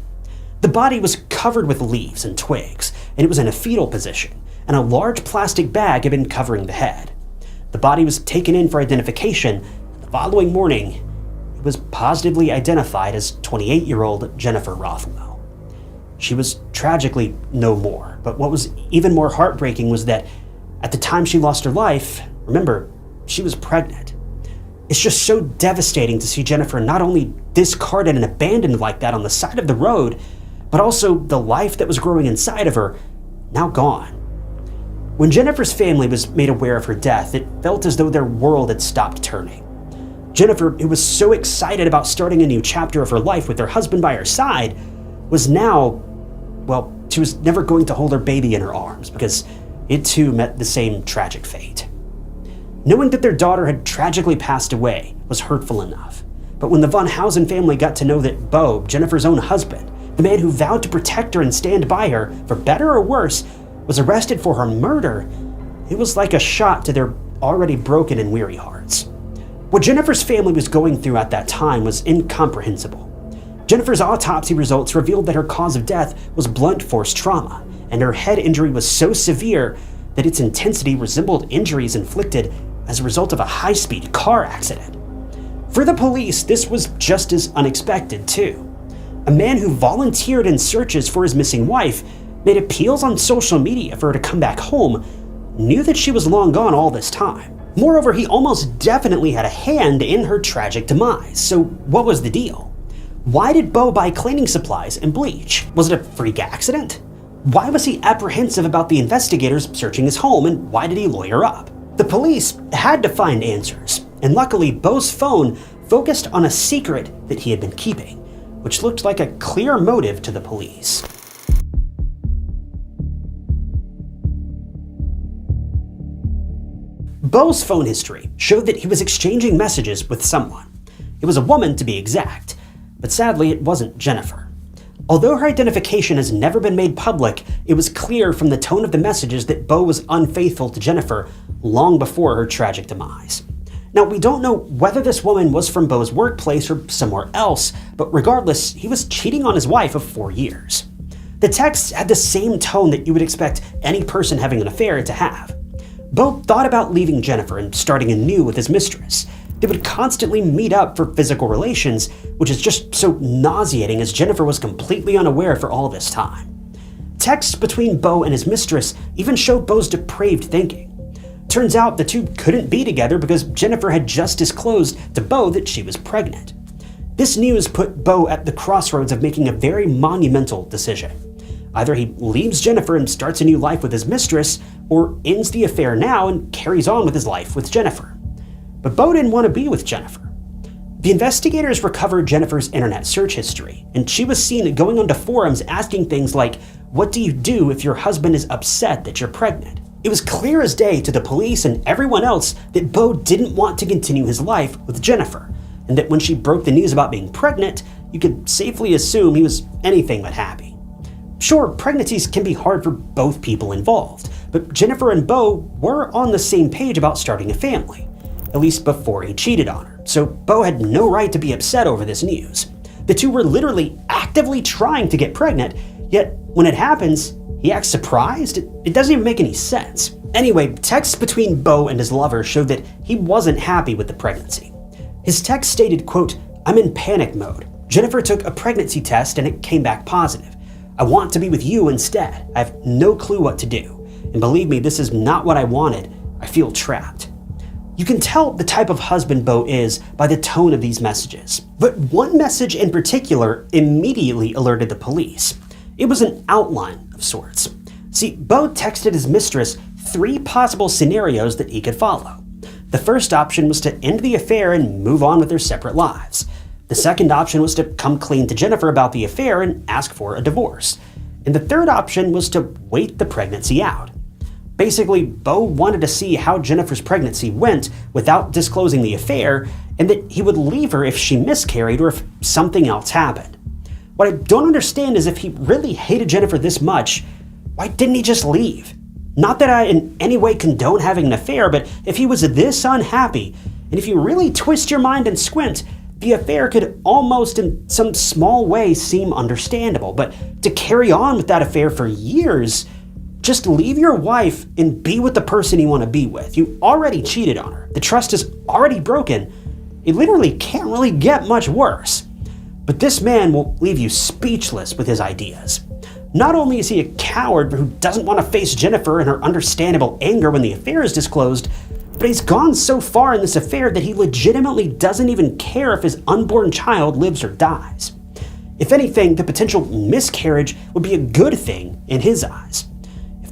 The body was covered with leaves and twigs, and it was in a fetal position, and a large plastic bag had been covering the head. The body was taken in for identification. The following morning, it was positively identified as 28-year-old Jennifer Rothwell. She was tragically no more, but what was even more heartbreaking was that at the time she lost her life, remember, she was pregnant. It's just so devastating to see Jennifer not only discarded and abandoned like that on the side of the road, but also the life that was growing inside of her, now gone. When Jennifer's family was made aware of her death, it felt as though their world had stopped turning. Jennifer, who was so excited about starting a new chapter of her life with her husband by her side, was now, well, she was never going to hold her baby in her arms because it too met the same tragic fate. Knowing that their daughter had tragically passed away was hurtful enough, but when the von Hausen family got to know that Bo, Jennifer's own husband, the man who vowed to protect her and stand by her, for better or worse, was arrested for her murder, it was like a shot to their already broken and weary hearts. What Jennifer's family was going through at that time was incomprehensible. Jennifer's autopsy results revealed that her cause of death was blunt force trauma, and her head injury was so severe that its intensity resembled injuries inflicted as a result of a high-speed car accident. For the police, this was just as unexpected, too. A man who volunteered in searches for his missing wife, made appeals on social media for her to come back home, knew that she was long gone all this time. Moreover, he almost definitely had a hand in her tragic demise. So what was the deal? Why did Bo buy cleaning supplies and bleach? Was it a freak accident? Why was he apprehensive about the investigators searching his home, and why did he lawyer up? The police had to find answers, and luckily Bo's phone focused on a secret that he had been keeping, which looked like a clear motive to the police. Bo's phone history showed that he was exchanging messages with someone. It was a woman, to be exact, but sadly it wasn't Jennifer. Although her identification has never been made public, it was clear from the tone of the messages that Bo was unfaithful to Jennifer long before her tragic demise. Now, we don't know whether this woman was from Bo's workplace or somewhere else, but regardless, he was cheating on his wife of 4 years. The texts had the same tone that you would expect any person having an affair to have. Bo thought about leaving Jennifer and starting anew with his mistress. They would constantly meet up for physical relations, which is just so nauseating as Jennifer was completely unaware for all this time. Texts between Bo and his mistress even show Bo's depraved thinking. Turns out the two couldn't be together because Jennifer had just disclosed to Bo that she was pregnant. This news put Bo at the crossroads of making a very monumental decision. Either he leaves Jennifer and starts a new life with his mistress, or ends the affair now and carries on with his life with Jennifer. But Bo didn't want to be with Jennifer. The investigators recovered Jennifer's internet search history, and she was seen going onto forums asking things like, "What do you do if your husband is upset that you're pregnant?" It was clear as day to the police and everyone else that Bo didn't want to continue his life with Jennifer, and that when she broke the news about being pregnant, you could safely assume he was anything but happy. Sure, pregnancies can be hard for both people involved, but Jennifer and Bo were on the same page about starting a family, at least before he cheated on her, so Bo had no right to be upset over this news. The two were literally actively trying to get pregnant, yet when it happens, he acts surprised? It doesn't even make any sense. Anyway, texts between Bo and his lover showed that he wasn't happy with the pregnancy. His text stated, quote, "I'm in panic mode. Jennifer took a pregnancy test and it came back positive. I want to be with you instead. I have no clue what to do. And believe me, this is not what I wanted. I feel trapped." You can tell the type of husband Bo is by the tone of these messages. But one message in particular immediately alerted the police. It was an outline of sorts. See, Bo texted his mistress 3 possible scenarios that he could follow. The first option was to end the affair and move on with their separate lives. The second option was to come clean to Jennifer about the affair and ask for a divorce. And the third option was to wait the pregnancy out. Basically, Bo wanted to see how Jennifer's pregnancy went without disclosing the affair, and that he would leave her if she miscarried or if something else happened. What I don't understand is if he really hated Jennifer this much, why didn't he just leave? Not that I in any way condone having an affair, but if he was this unhappy, and if you really twist your mind and squint, the affair could almost in some small way seem understandable. But to carry on with that affair for years, just leave your wife and be with the person you want to be with. You already cheated on her. The trust is already broken. It literally can't really get much worse. But this man will leave you speechless with his ideas. Not only is he a coward who doesn't want to face Jennifer and her understandable anger when the affair is disclosed, but he's gone so far in this affair that he legitimately doesn't even care if his unborn child lives or dies. If anything, the potential miscarriage would be a good thing in his eyes. If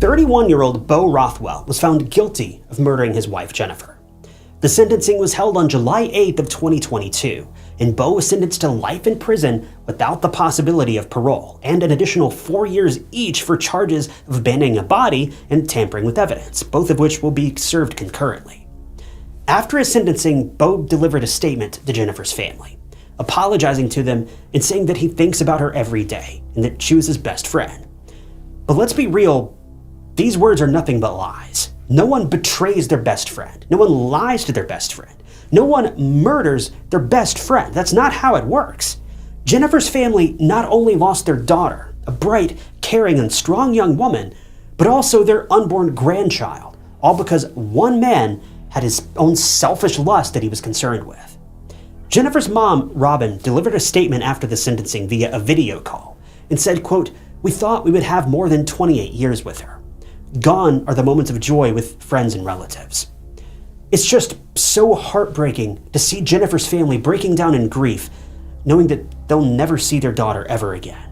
31-year-old Bo Rothwell was found guilty of murdering his wife, Jennifer. The sentencing was held on July 8th of 2022, and Bo was sentenced to life in prison without the possibility of parole, and an additional 4 years each for charges of abandoning a body and tampering with evidence, both of which will be served concurrently. After his sentencing, Bo delivered a statement to Jennifer's family, apologizing to them and saying that he thinks about her every day and that she was his best friend. But let's be real, these words are nothing but lies. No one betrays their best friend. No one lies to their best friend. No one murders their best friend. That's not how it works. Jennifer's family not only lost their daughter, a bright, caring, and strong young woman, but also their unborn grandchild, all because one man had his own selfish lust that he was concerned with. Jennifer's mom, Robin, delivered a statement after the sentencing via a video call and said, quote, "We thought we would have more than 28 years with her. Gone are the moments of joy with friends and relatives." It's just so heartbreaking to see Jennifer's family breaking down in grief, knowing that they'll never see their daughter ever again.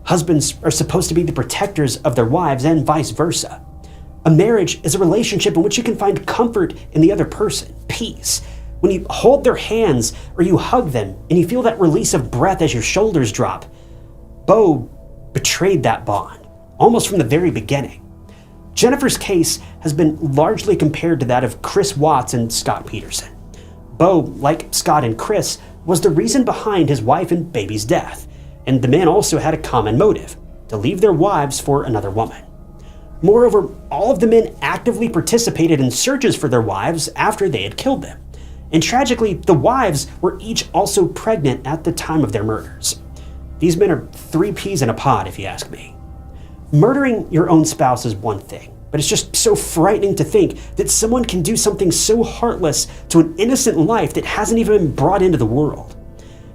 Husbands are supposed to be the protectors of their wives and vice versa. A marriage is a relationship in which you can find comfort in the other person, peace. When you hold their hands or you hug them and you feel that release of breath as your shoulders drop. Bo betrayed that bond, almost from the very beginning. Jennifer's case has been largely compared to that of Chris Watts and Scott Peterson. Bo, like Scott and Chris, was the reason behind his wife and baby's death, and the men also had a common motive: to leave their wives for another woman. Moreover, all of the men actively participated in searches for their wives after they had killed them, and tragically, the wives were each also pregnant at the time of their murders. These men are three peas in a pod, if you ask me. Murdering your own spouse is one thing, but it's just so frightening to think that someone can do something so heartless to an innocent life that hasn't even been brought into the world.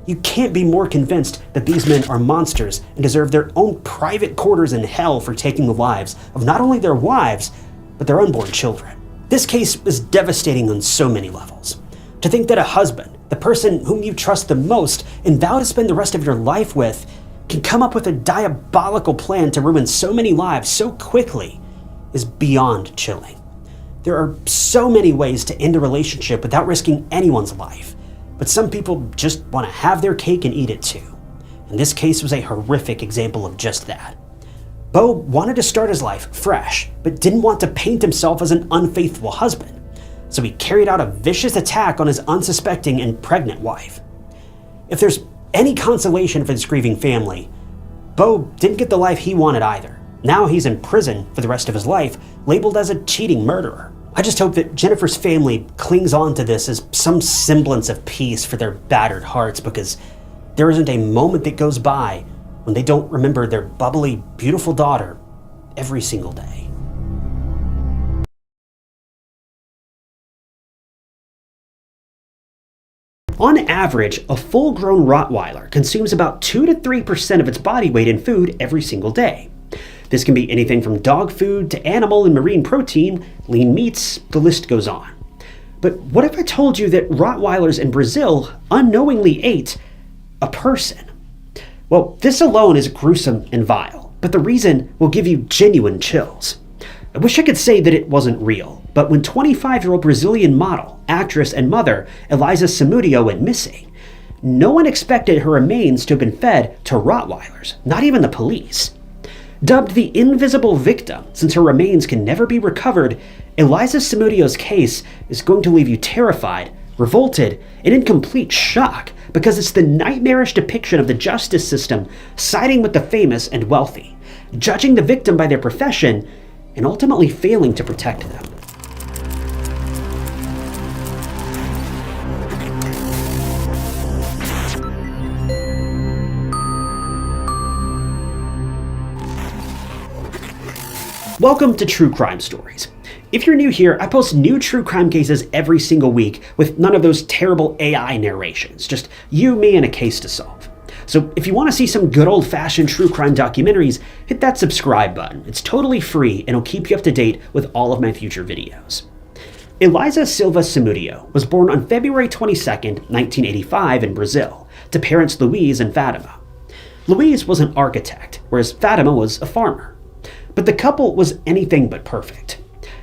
You can't be more convinced that these men are monsters and deserve their own private quarters in hell for taking the lives of not only their wives, but their unborn children. This case is devastating on so many levels. To think that a husband, the person whom you trust the most and vow to spend the rest of your life with, can come up with a diabolical plan to ruin so many lives so quickly is beyond chilling. There are so many ways to end a relationship without risking anyone's life, but some people just want to have their cake and eat it too. And this case was a horrific example of just that. Bo wanted to start his life fresh, but didn't want to paint himself as an unfaithful husband, so he carried out a vicious attack on his unsuspecting and pregnant wife. If there's any consolation for this grieving family, Bo didn't get the life he wanted either. Now he's in prison for the rest of his life, labeled as a cheating murderer. I just hope that Jennifer's family clings on to this as some semblance of peace for their battered hearts, because there isn't a moment that goes by when they don't remember their bubbly, beautiful daughter every single day. On average, a full-grown Rottweiler consumes about 2 to 3% of its body weight in food every single day. This can be anything from dog food to animal and marine protein, lean meats, the list goes on. But what if I told you that Rottweilers in Brazil unknowingly ate a person? Well, this alone is gruesome and vile, but the reason will give you genuine chills. I wish I could say that it wasn't real, but when 25-year-old Brazilian model, actress, and mother Eliza Samudio went missing, no one expected her remains to have been fed to Rottweilers, not even the police. Dubbed the invisible victim, since her remains can never be recovered, Eliza Samudio's case is going to leave you terrified, revolted, and in complete shock, because it's the nightmarish depiction of the justice system siding with the famous and wealthy, judging the victim by their profession, and ultimately failing to protect them. Welcome to True Crime Stories. If you're new here, I post new true crime cases every single week with none of those terrible AI narrations, just you, me, and a case to solve. So if you want to see some good old-fashioned true crime documentaries, hit that subscribe button. It's totally free and it'll keep you up to date with all of my future videos. Eliza Silva Samudio was born on February 22nd, 1985 in Brazil, to parents Luiz and Fatima. Luiz was an architect, whereas Fatima was a farmer. But the couple was anything but perfect.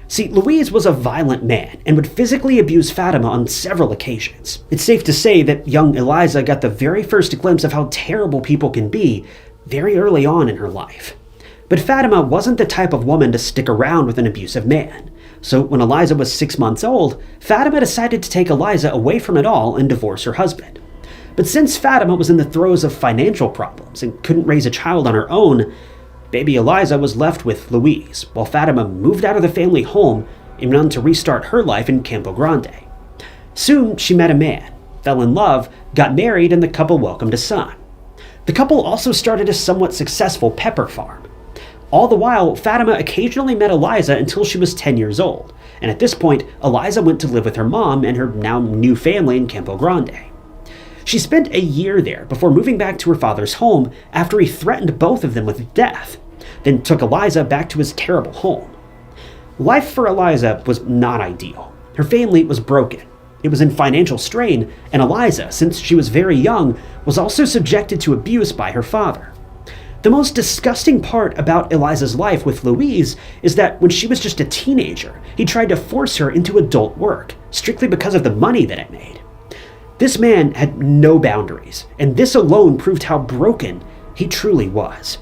See, Louise was a violent man and would physically abuse Fatima on several occasions. It's safe to say that young Eliza got the very first glimpse of how terrible people can be very early on in her life. But Fatima wasn't the type of woman to stick around with an abusive man. So when Eliza was 6 months old, Fatima decided to take Eliza away from it all and divorce her husband. But since Fatima was in the throes of financial problems and couldn't raise a child on her own, baby Eliza was left with Louise, while Fatima moved out of the family home and went on to restart her life in Campo Grande. Soon, she met a man, fell in love, got married, and the couple welcomed a son. The couple also started a somewhat successful pepper farm. All the while, Fatima occasionally met Eliza until she was 10 years old, and at this point, Eliza went to live with her mom and her now new family in Campo Grande. She spent a year there before moving back to her father's home after he threatened both of them with death, then took Eliza back to his terrible home. Life for Eliza was not ideal. Her family was broken. It was in financial strain, and Eliza, since she was very young, was also subjected to abuse by her father. The most disgusting part about Eliza's life with Louise is that when she was just a teenager, he tried to force her into adult work, strictly because of the money that it made. This man had no boundaries, and this alone proved how broken he truly was.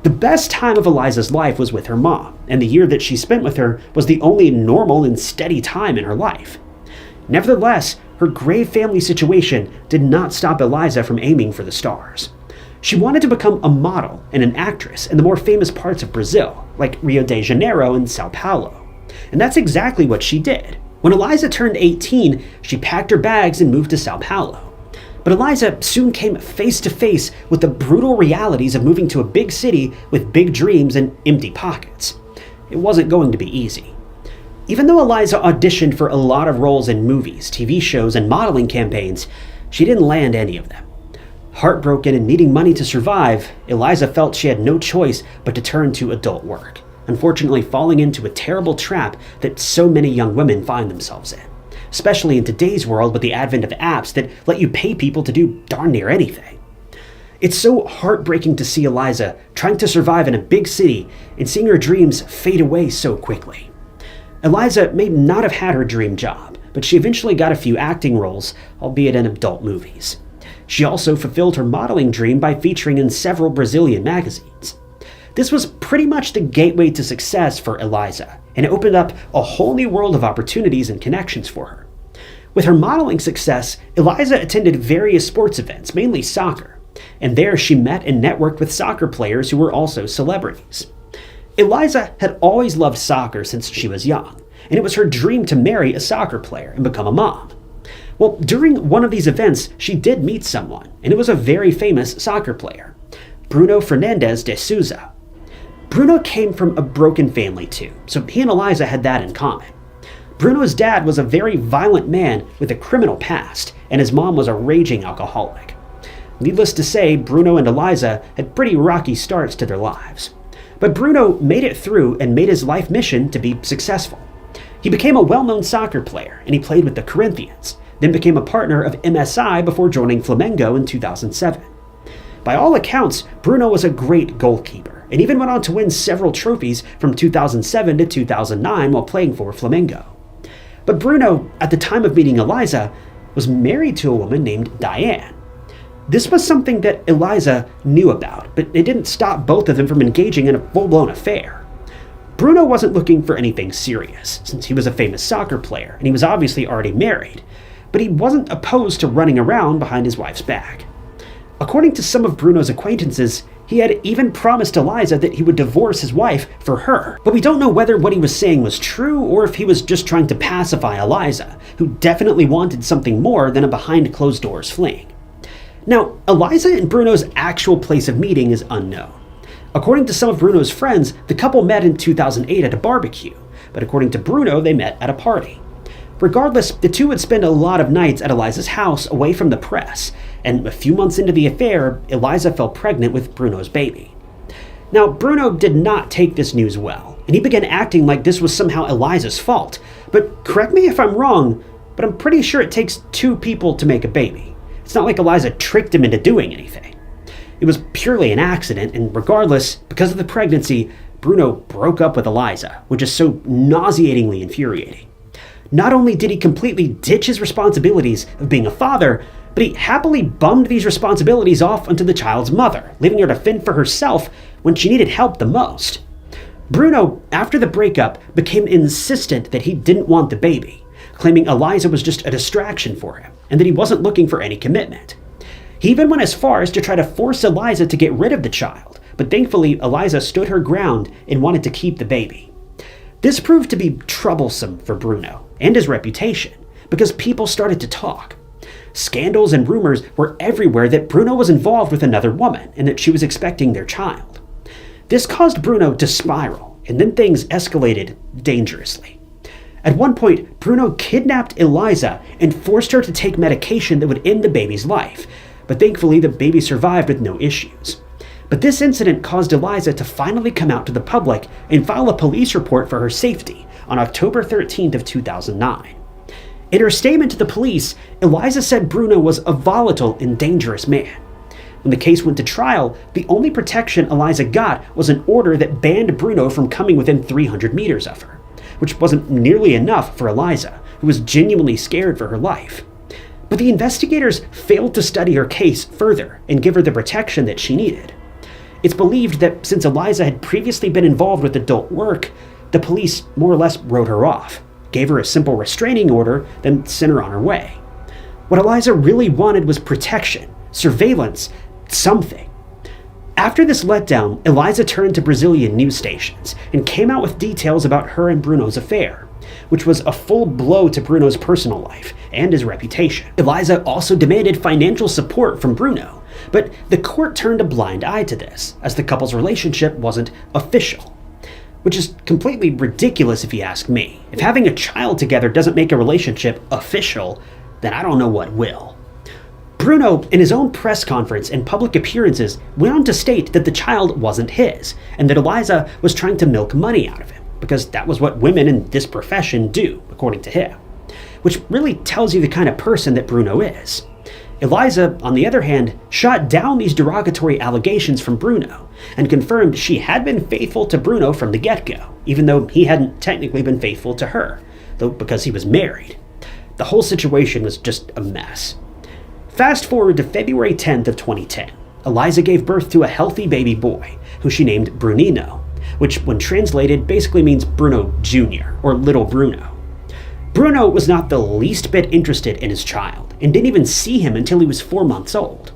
The best time of Eliza's life was with her mom, and the year that she spent with her was the only normal and steady time in her life. Nevertheless, her grave family situation did not stop Eliza from aiming for the stars. She wanted to become a model and an actress in the more famous parts of Brazil, like Rio de Janeiro and Sao Paulo. And that's exactly what she did. When Eliza turned 18, she packed her bags and moved to Sao Paulo. But Eliza soon came face to face with the brutal realities of moving to a big city with big dreams and empty pockets. It wasn't going to be easy. Even though Eliza auditioned for a lot of roles in movies, TV shows, and modeling campaigns, she didn't land any of them. Heartbroken and needing money to survive, Eliza felt she had no choice but to turn to adult work, unfortunately falling into a terrible trap that so many young women find themselves in, especially in today's world with the advent of apps that let you pay people to do darn near anything. It's so heartbreaking to see Eliza trying to survive in a big city and seeing her dreams fade away so quickly. Eliza may not have had her dream job, but she eventually got a few acting roles, albeit in adult movies. She also fulfilled her modeling dream by featuring in several Brazilian magazines. This was pretty much the gateway to success for Eliza, and it opened up a whole new world of opportunities and connections for her. With her modeling success, Eliza attended various sports events, mainly soccer, and there she met and networked with soccer players who were also celebrities. Eliza had always loved soccer since she was young, and it was her dream to marry a soccer player and become a mom. Well, during one of these events, she did meet someone, and it was a very famous soccer player, Bruno Fernandes de Souza. Bruno came from a broken family too, so he and Eliza had that in common. Bruno's dad was a very violent man with a criminal past, and his mom was a raging alcoholic. Needless to say, Bruno and Eliza had pretty rocky starts to their lives. But Bruno made it through and made his life mission to be successful. He became a well-known soccer player, and he played with the Corinthians, then became a partner of MSI before joining Flamengo in 2007. By all accounts, Bruno was a great goalkeeper, and even went on to win several trophies from 2007 to 2009 while playing for Flamengo. But Bruno, at the time of meeting Eliza, was married to a woman named Diane. This was something that Eliza knew about, but it didn't stop both of them from engaging in a full-blown affair. Bruno wasn't looking for anything serious, since he was a famous soccer player, and he was obviously already married, but he wasn't opposed to running around behind his wife's back. According to some of Bruno's acquaintances, he had even promised Eliza that he would divorce his wife for her. But we don't know whether what he was saying was true or if he was just trying to pacify Eliza, who definitely wanted something more than a behind-closed-doors fling. Now, Eliza and Bruno's actual place of meeting is unknown. According to some of Bruno's friends, the couple met in 2008 at a barbecue, but according to Bruno, they met at a party. Regardless, the two would spend a lot of nights at Eliza's house away from the press, and a few months into the affair, Eliza fell pregnant with Bruno's baby. Now, Bruno did not take this news well, and he began acting like this was somehow Eliza's fault. But correct me if I'm wrong, but I'm pretty sure it takes two people to make a baby. It's not like Eliza tricked him into doing anything. It was purely an accident, and regardless, because of the pregnancy, Bruno broke up with Eliza, which is so nauseatingly infuriating. Not only did he completely ditch his responsibilities of being a father, but he happily bummed these responsibilities off onto the child's mother, leaving her to fend for herself when she needed help the most. Bruno, after the breakup, became insistent that he didn't want the baby, claiming Eliza was just a distraction for him, and that he wasn't looking for any commitment. He even went as far as to try to force Eliza to get rid of the child, but thankfully Eliza stood her ground and wanted to keep the baby. This proved to be troublesome for Bruno and his reputation, because people started to talk. Scandals and rumors were everywhere that Bruno was involved with another woman and that she was expecting their child. This caused Bruno to spiral, and then things escalated dangerously. At one point, Bruno kidnapped Eliza and forced her to take medication that would end the baby's life, but thankfully the baby survived with no issues. But this incident caused Eliza to finally come out to the public and file a police report for her safety on October 13th of 2009. In her statement to the police, Eliza said Bruno was a volatile and dangerous man. When the case went to trial, the only protection Eliza got was an order that banned Bruno from coming within 300 meters of her, which wasn't nearly enough for Eliza, who was genuinely scared for her life. But the investigators failed to study her case further and give her the protection that she needed. It's believed that since Eliza had previously been involved with adult work, the police more or less wrote her off, gave her a simple restraining order, then sent her on her way. What Eliza really wanted was protection, surveillance, something. After this letdown, Eliza turned to Brazilian news stations and came out with details about her and Bruno's affair, which was a full blow to Bruno's personal life and his reputation. Eliza also demanded financial support from Bruno, but the court turned a blind eye to this, as the couple's relationship wasn't official. Which is completely ridiculous if you ask me. If having a child together doesn't make a relationship official, then I don't know what will. Bruno, in his own press conference and public appearances, went on to state that the child wasn't his, and that Eliza was trying to milk money out of him, because that was what women in this profession do, according to him. Which really tells you the kind of person that Bruno is. Eliza, on the other hand, shot down these derogatory allegations from Bruno, and confirmed she had been faithful to Bruno from the get-go, even though he hadn't technically been faithful to her, though because he was married. The whole situation was just a mess. Fast forward to February 10th of 2010. Eliza gave birth to a healthy baby boy, who she named Brunino, which when translated basically means Bruno Jr., or Little Bruno. Bruno was not the least bit interested in his child, and didn't even see him until he was 4 months old.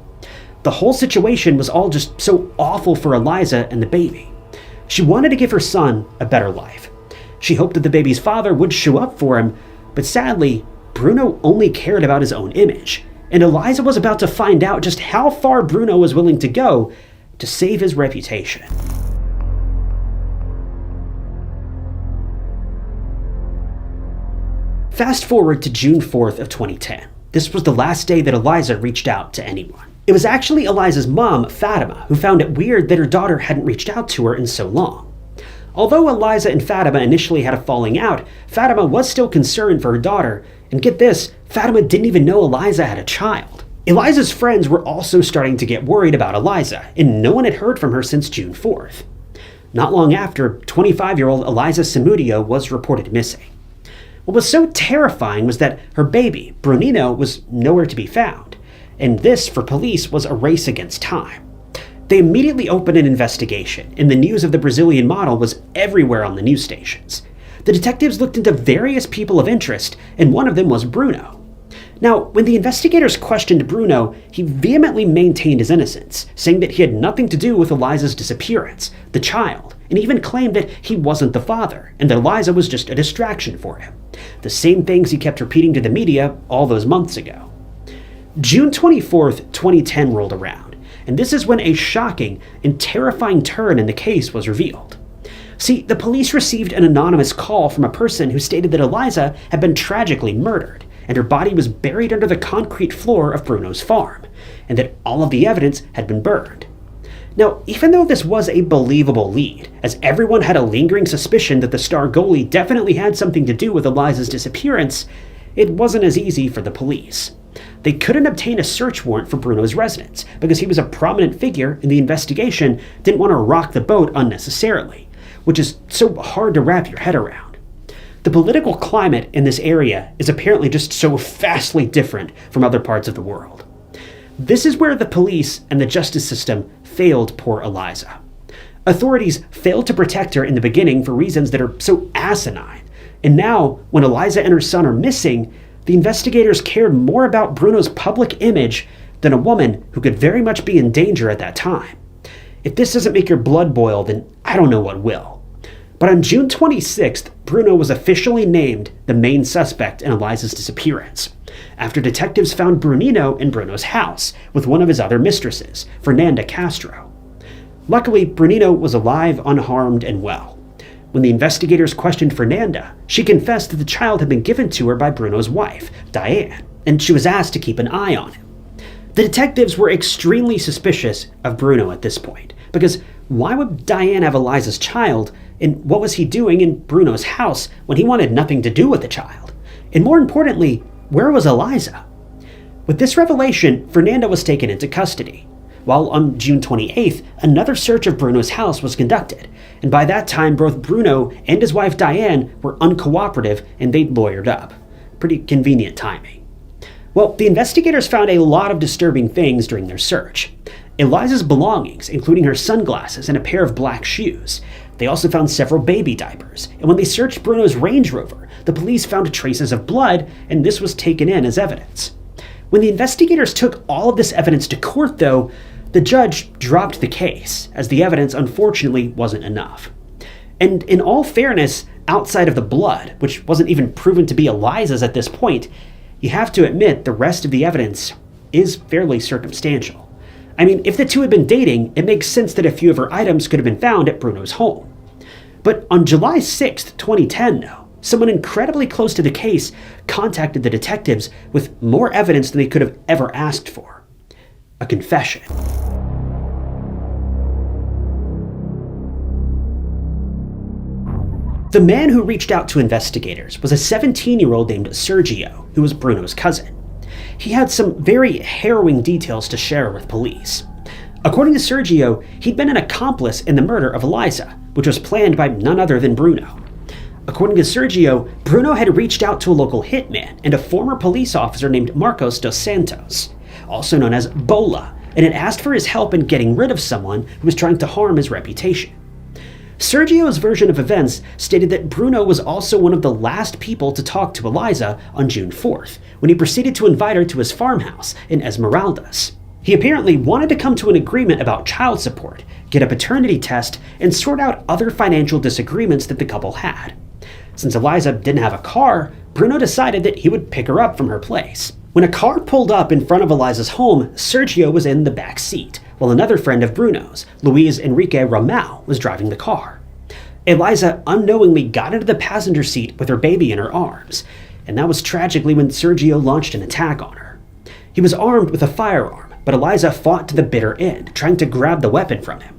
The whole situation was all just so awful for Eliza and the baby. She wanted to give her son a better life. She hoped that the baby's father would show up for him, but sadly, Bruno only cared about his own image, and Eliza was about to find out just how far Bruno was willing to go to save his reputation. Fast forward to June 4th of 2010. This was the last day that Eliza reached out to anyone. It was actually Eliza's mom, Fatima, who found it weird that her daughter hadn't reached out to her in so long. Although Eliza and Fatima initially had a falling out, Fatima was still concerned for her daughter, and get this, Fatima didn't even know Eliza had a child. Eliza's friends were also starting to get worried about Eliza, and no one had heard from her since June 4th. Not long after, 25-year-old Eliza Samudio was reported missing. What was so terrifying was that her baby, Brunino, was nowhere to be found, and this, for police, was a race against time. They immediately opened an investigation, and the news of the Brazilian model was everywhere on the news stations. The detectives looked into various people of interest, and one of them was Bruno. Now, when the investigators questioned Bruno, he vehemently maintained his innocence, saying that he had nothing to do with Eliza's disappearance, the child, and even claimed that he wasn't the father, and that Eliza was just a distraction for him. The same things he kept repeating to the media all those months ago. June 24th, 2010 rolled around, and this is when a shocking and terrifying turn in the case was revealed. See, the police received an anonymous call from a person who stated that Eliza had been tragically murdered, and her body was buried under the concrete floor of Bruno's farm, and that all of the evidence had been burned. Now, even though this was a believable lead, as everyone had a lingering suspicion that the star goalie definitely had something to do with Eliza's disappearance, it wasn't as easy for the police. They couldn't obtain a search warrant for Bruno's residence, because he was a prominent figure in the investigation, didn't want to rock the boat unnecessarily, which is so hard to wrap your head around. The political climate in this area is apparently just so vastly different from other parts of the world. This is where the police and the justice system failed poor Eliza. Authorities failed to protect her in the beginning for reasons that are so asinine. And now, when Eliza and her son are missing, the investigators cared more about Bruno's public image than a woman who could very much be in danger at that time. If this doesn't make your blood boil, then I don't know what will. But on June 26th, Bruno was officially named the main suspect in Eliza's disappearance, after detectives found Brunino in Bruno's house with one of his other mistresses, Fernanda Castro. Luckily, Brunino was alive, unharmed, and well. When the investigators questioned Fernanda, she confessed that the child had been given to her by Bruno's wife, Diane, and she was asked to keep an eye on him. The detectives were extremely suspicious of Bruno at this point, because why would Diane have Eliza's child, and what was he doing in Bruno's house when he wanted nothing to do with the child? And more importantly, where was Eliza? With this revelation, Fernanda was taken into custody, while on June 28th, another search of Bruno's house was conducted, and by that time both Bruno and his wife Diane were uncooperative and they'd lawyered up. Pretty convenient timing. Well, the investigators found a lot of disturbing things during their search. Eliza's belongings, including her sunglasses and a pair of black shoes. They also found several baby diapers, and when they searched Bruno's Range Rover, the police found traces of blood, and this was taken in as evidence. When the investigators took all of this evidence to court, though, the judge dropped the case, as the evidence unfortunately wasn't enough. And in all fairness, outside of the blood, which wasn't even proven to be Eliza's at this point, you have to admit the rest of the evidence is fairly circumstantial. I mean, if the two had been dating, it makes sense that a few of her items could have been found at Bruno's home. But on July 6th, 2010, though, someone incredibly close to the case contacted the detectives with more evidence than they could have ever asked for. A confession. The man who reached out to investigators was a 17-year-old named Sergio, who was Bruno's cousin. He had some very harrowing details to share with police. According to Sergio, he'd been an accomplice in the murder of Eliza, which was planned by none other than Bruno. According to Sergio, Bruno had reached out to a local hitman and a former police officer named Marcos dos Santos, also known as Bola, and had asked for his help in getting rid of someone who was trying to harm his reputation. Sergio's version of events stated that Bruno was also one of the last people to talk to Eliza on June 4th, when he proceeded to invite her to his farmhouse in Esmeraldas. He apparently wanted to come to an agreement about child support, get a paternity test, and sort out other financial disagreements that the couple had. Since Eliza didn't have a car, Bruno decided that he would pick her up from her place. When a car pulled up in front of Eliza's home, Sergio was in the back seat, while another friend of Bruno's, Luis Enrique Ramal, was driving the car. Eliza unknowingly got into the passenger seat with her baby in her arms, and that was tragically when Sergio launched an attack on her. He was armed with a firearm, but Eliza fought to the bitter end, trying to grab the weapon from him.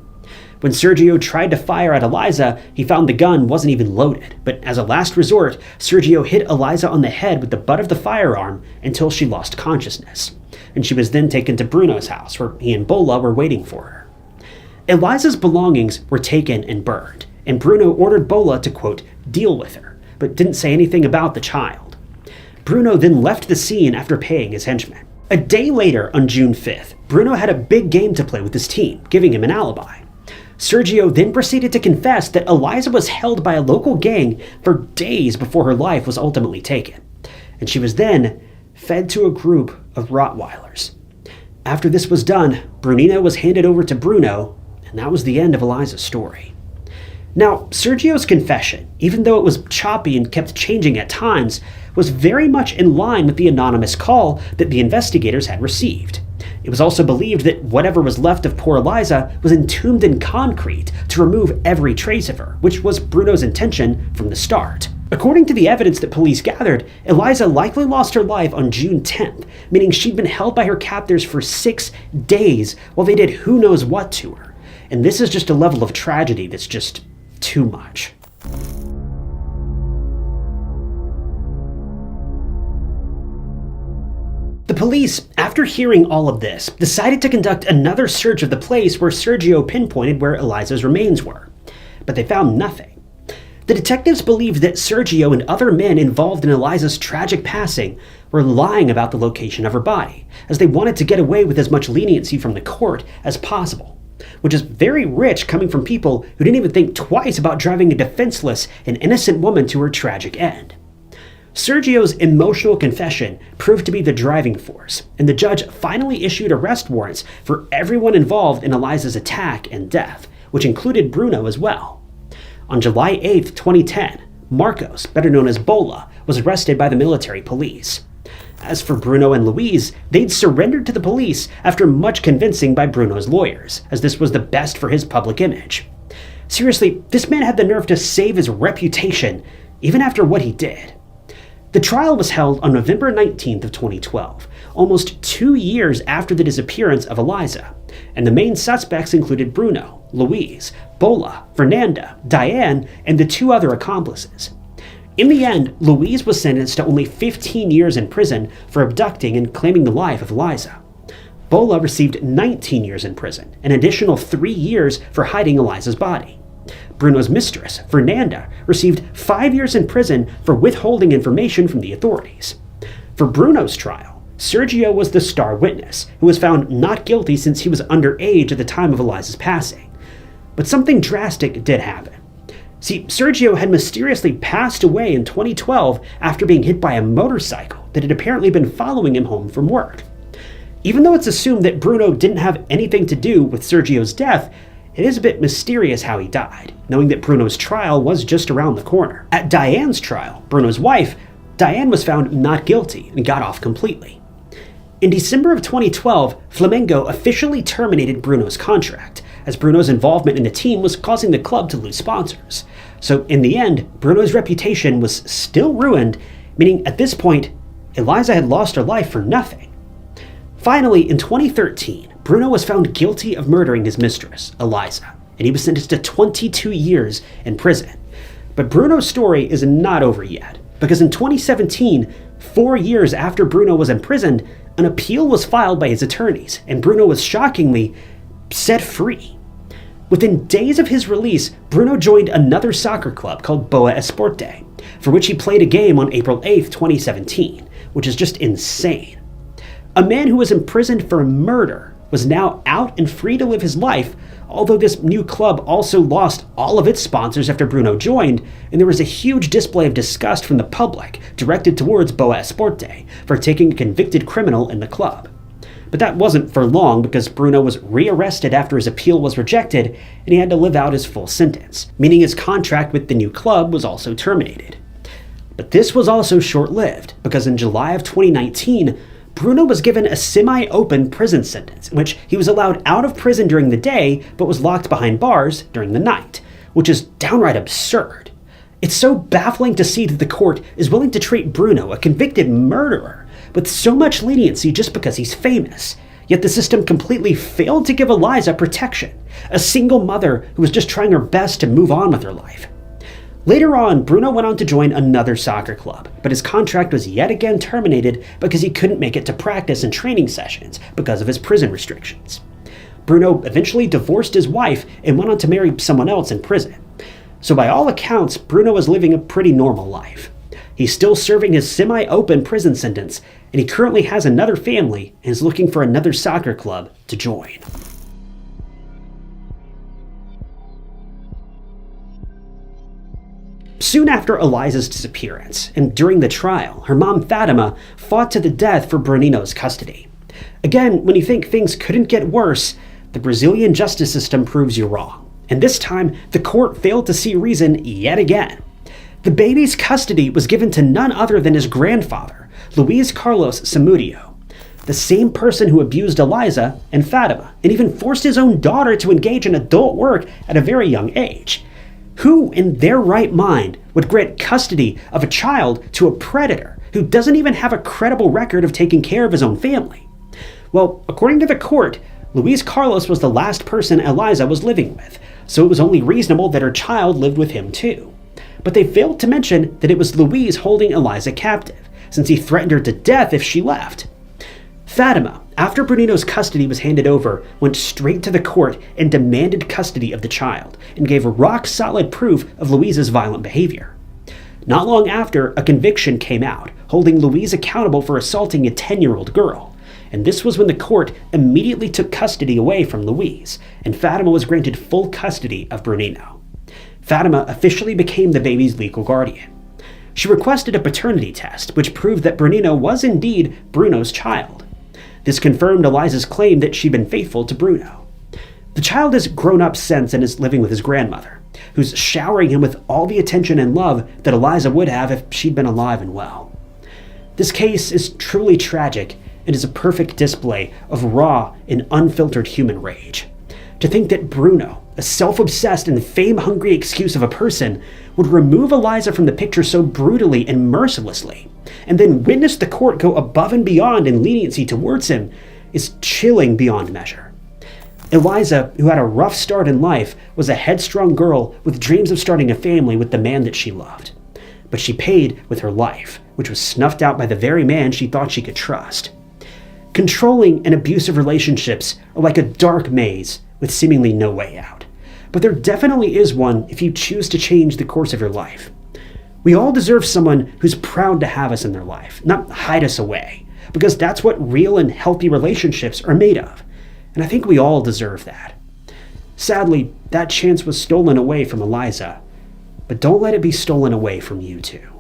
When Sergio tried to fire at Eliza, he found the gun wasn't even loaded, but as a last resort, Sergio hit Eliza on the head with the butt of the firearm until she lost consciousness, and she was then taken to Bruno's house, where he and Bola were waiting for her. Eliza's belongings were taken and burned, and Bruno ordered Bola to, quote, deal with her, but didn't say anything about the child. Bruno then left the scene after paying his henchmen. A day later, on June 5th, Bruno had a big game to play with his team, giving him an alibi. Sergio then proceeded to confess that Eliza was held by a local gang for days before her life was ultimately taken, and she was then fed to a group of Rottweilers. After this was done, Brunino was handed over to Bruno, and that was the end of Eliza's story. Now, Sergio's confession, even though it was choppy and kept changing at times, was very much in line with the anonymous call that the investigators had received. It was also believed that whatever was left of poor Eliza was entombed in concrete to remove every trace of her, which was Bruno's intention from the start. According to the evidence that police gathered, Eliza likely lost her life on June 10th, meaning she'd been held by her captors for 6 days while they did who knows what to her. And this is just a level of tragedy that's just too much. The police, after hearing all of this, decided to conduct another search of the place where Sergio pinpointed where Eliza's remains were. but they found nothing. The detectives believed that Sergio and other men involved in Eliza's tragic passing were lying about the location of her body, as they wanted to get away with as much leniency from the court as possible, which is very rich coming from people who didn't even think twice about driving a defenseless and innocent woman to her tragic end. Sergio's emotional confession proved to be the driving force, and the judge finally issued arrest warrants for everyone involved in Eliza's attack and death, which included Bruno as well. On July 8, 2010, Marcos, better known as Bola, was arrested by the military police. As for Bruno and Louise, they'd surrendered to the police after much convincing by Bruno's lawyers, as this was the best for his public image. Seriously, this man had the nerve to save his reputation, even after what he did. The trial was held on November 19th of 2012, almost 2 years after the disappearance of Eliza, and the main suspects included Bruno, Louise, Bola, Fernanda, Diane, and the 2 other accomplices. In the end, Louise was sentenced to only 15 years in prison for abducting and claiming the life of Eliza. Bola received 19 years in prison, an additional 3 years for hiding Eliza's body. Bruno's mistress, Fernanda, received 5 years in prison for withholding information from the authorities. For Bruno's trial, Sergio was the star witness, who was found not guilty since he was underage at the time of Eliza's passing. But something drastic did happen. See, Sergio had mysteriously passed away in 2012 after being hit by a motorcycle that had apparently been following him home from work. Even though it's assumed that Bruno didn't have anything to do with Sergio's death, it is a bit mysterious how he died, knowing that Bruno's trial was just around the corner. At Diane's trial, Bruno's wife, Diane was found not guilty and got off completely. In December of 2012, Flamengo officially terminated Bruno's contract, as Bruno's involvement in the team was causing the club to lose sponsors. So in the end, Bruno's reputation was still ruined, meaning at this point, Eliza had lost her life for nothing. Finally, in 2013, Bruno was found guilty of murdering his mistress, Eliza, and he was sentenced to 22 years in prison. But Bruno's story is not over yet, because in 2017, 4 years after Bruno was imprisoned, an appeal was filed by his attorneys, and Bruno was shockingly set free. Within days of his release, Bruno joined another soccer club called Boa Esporte, for which he played a game on April 8, 2017, which is just insane. A man who was imprisoned for murder was now out and free to live his life, although this new club also lost all of its sponsors after Bruno joined, and there was a huge display of disgust from the public directed towards Boa Esporte for taking a convicted criminal in the club. But that wasn't for long, because Bruno was rearrested after his appeal was rejected, and he had to live out his full sentence, meaning his contract with the new club was also terminated. But this was also short-lived, because in July of 2019, Bruno was given a semi-open prison sentence in which he was allowed out of prison during the day but was locked behind bars during the night, which is downright absurd. It's so baffling to see that the court is willing to treat Bruno, a convicted murderer, with so much leniency just because he's famous, yet the system completely failed to give Eliza protection, a single mother who was just trying her best to move on with her life. Later on, Bruno went on to join another soccer club, but his contract was yet again terminated because he couldn't make it to practice and training sessions because of his prison restrictions. Bruno eventually divorced his wife and went on to marry someone else in prison. So by all accounts, Bruno was living a pretty normal life. He's still serving his semi-open prison sentence, and he currently has another family and is looking for another soccer club to join. Soon after Eliza's disappearance, and during the trial, her mom Fatima fought to the death for Bruninho's custody. Again, when you think things couldn't get worse, the Brazilian justice system proves you wrong. And this time, the court failed to see reason yet again. The baby's custody was given to none other than his grandfather, Luiz Carlos Samudio, the same person who abused Eliza and Fatima, and even forced his own daughter to engage in adult work at a very young age. Who in their right mind would grant custody of a child to a predator who doesn't even have a credible record of taking care of his own family? Well, according to the court, Luiz Carlos was the last person Eliza was living with, so it was only reasonable that her child lived with him too. But they failed to mention that it was Luiz holding Eliza captive, since he threatened her to death if she left. Fatima, after Brunino's custody was handed over, went straight to the court and demanded custody of the child, and gave rock-solid proof of Louise's violent behavior. Not long after, a conviction came out, holding Louise accountable for assaulting a 10-year-old girl, and this was when the court immediately took custody away from Louise, and Fatima was granted full custody of Brunino. Fatima officially became the baby's legal guardian. She requested a paternity test, which proved that Brunino was indeed Bruno's child. This confirmed Eliza's claim that she'd been faithful to Bruno. The child has grown up since and is living with his grandmother, who's showering him with all the attention and love that Eliza would have if she'd been alive and well. This case is truly tragic and is a perfect display of raw and unfiltered human rage. To think that Bruno, a self-obsessed and fame-hungry excuse of a person, would remove Eliza from the picture so brutally and mercilessly, and then witness the court go above and beyond in leniency towards him, is chilling beyond measure. Eliza, who had a rough start in life, was a headstrong girl with dreams of starting a family with the man that she loved. But she paid with her life, which was snuffed out by the very man she thought she could trust. Controlling and abusive relationships are like a dark maze with seemingly no way out. But there definitely is one if you choose to change the course of your life. We all deserve someone who's proud to have us in their life, not hide us away, because that's what real and healthy relationships are made of. And I think we all deserve that. Sadly, that chance was stolen away from Eliza, but don't let it be stolen away from you too.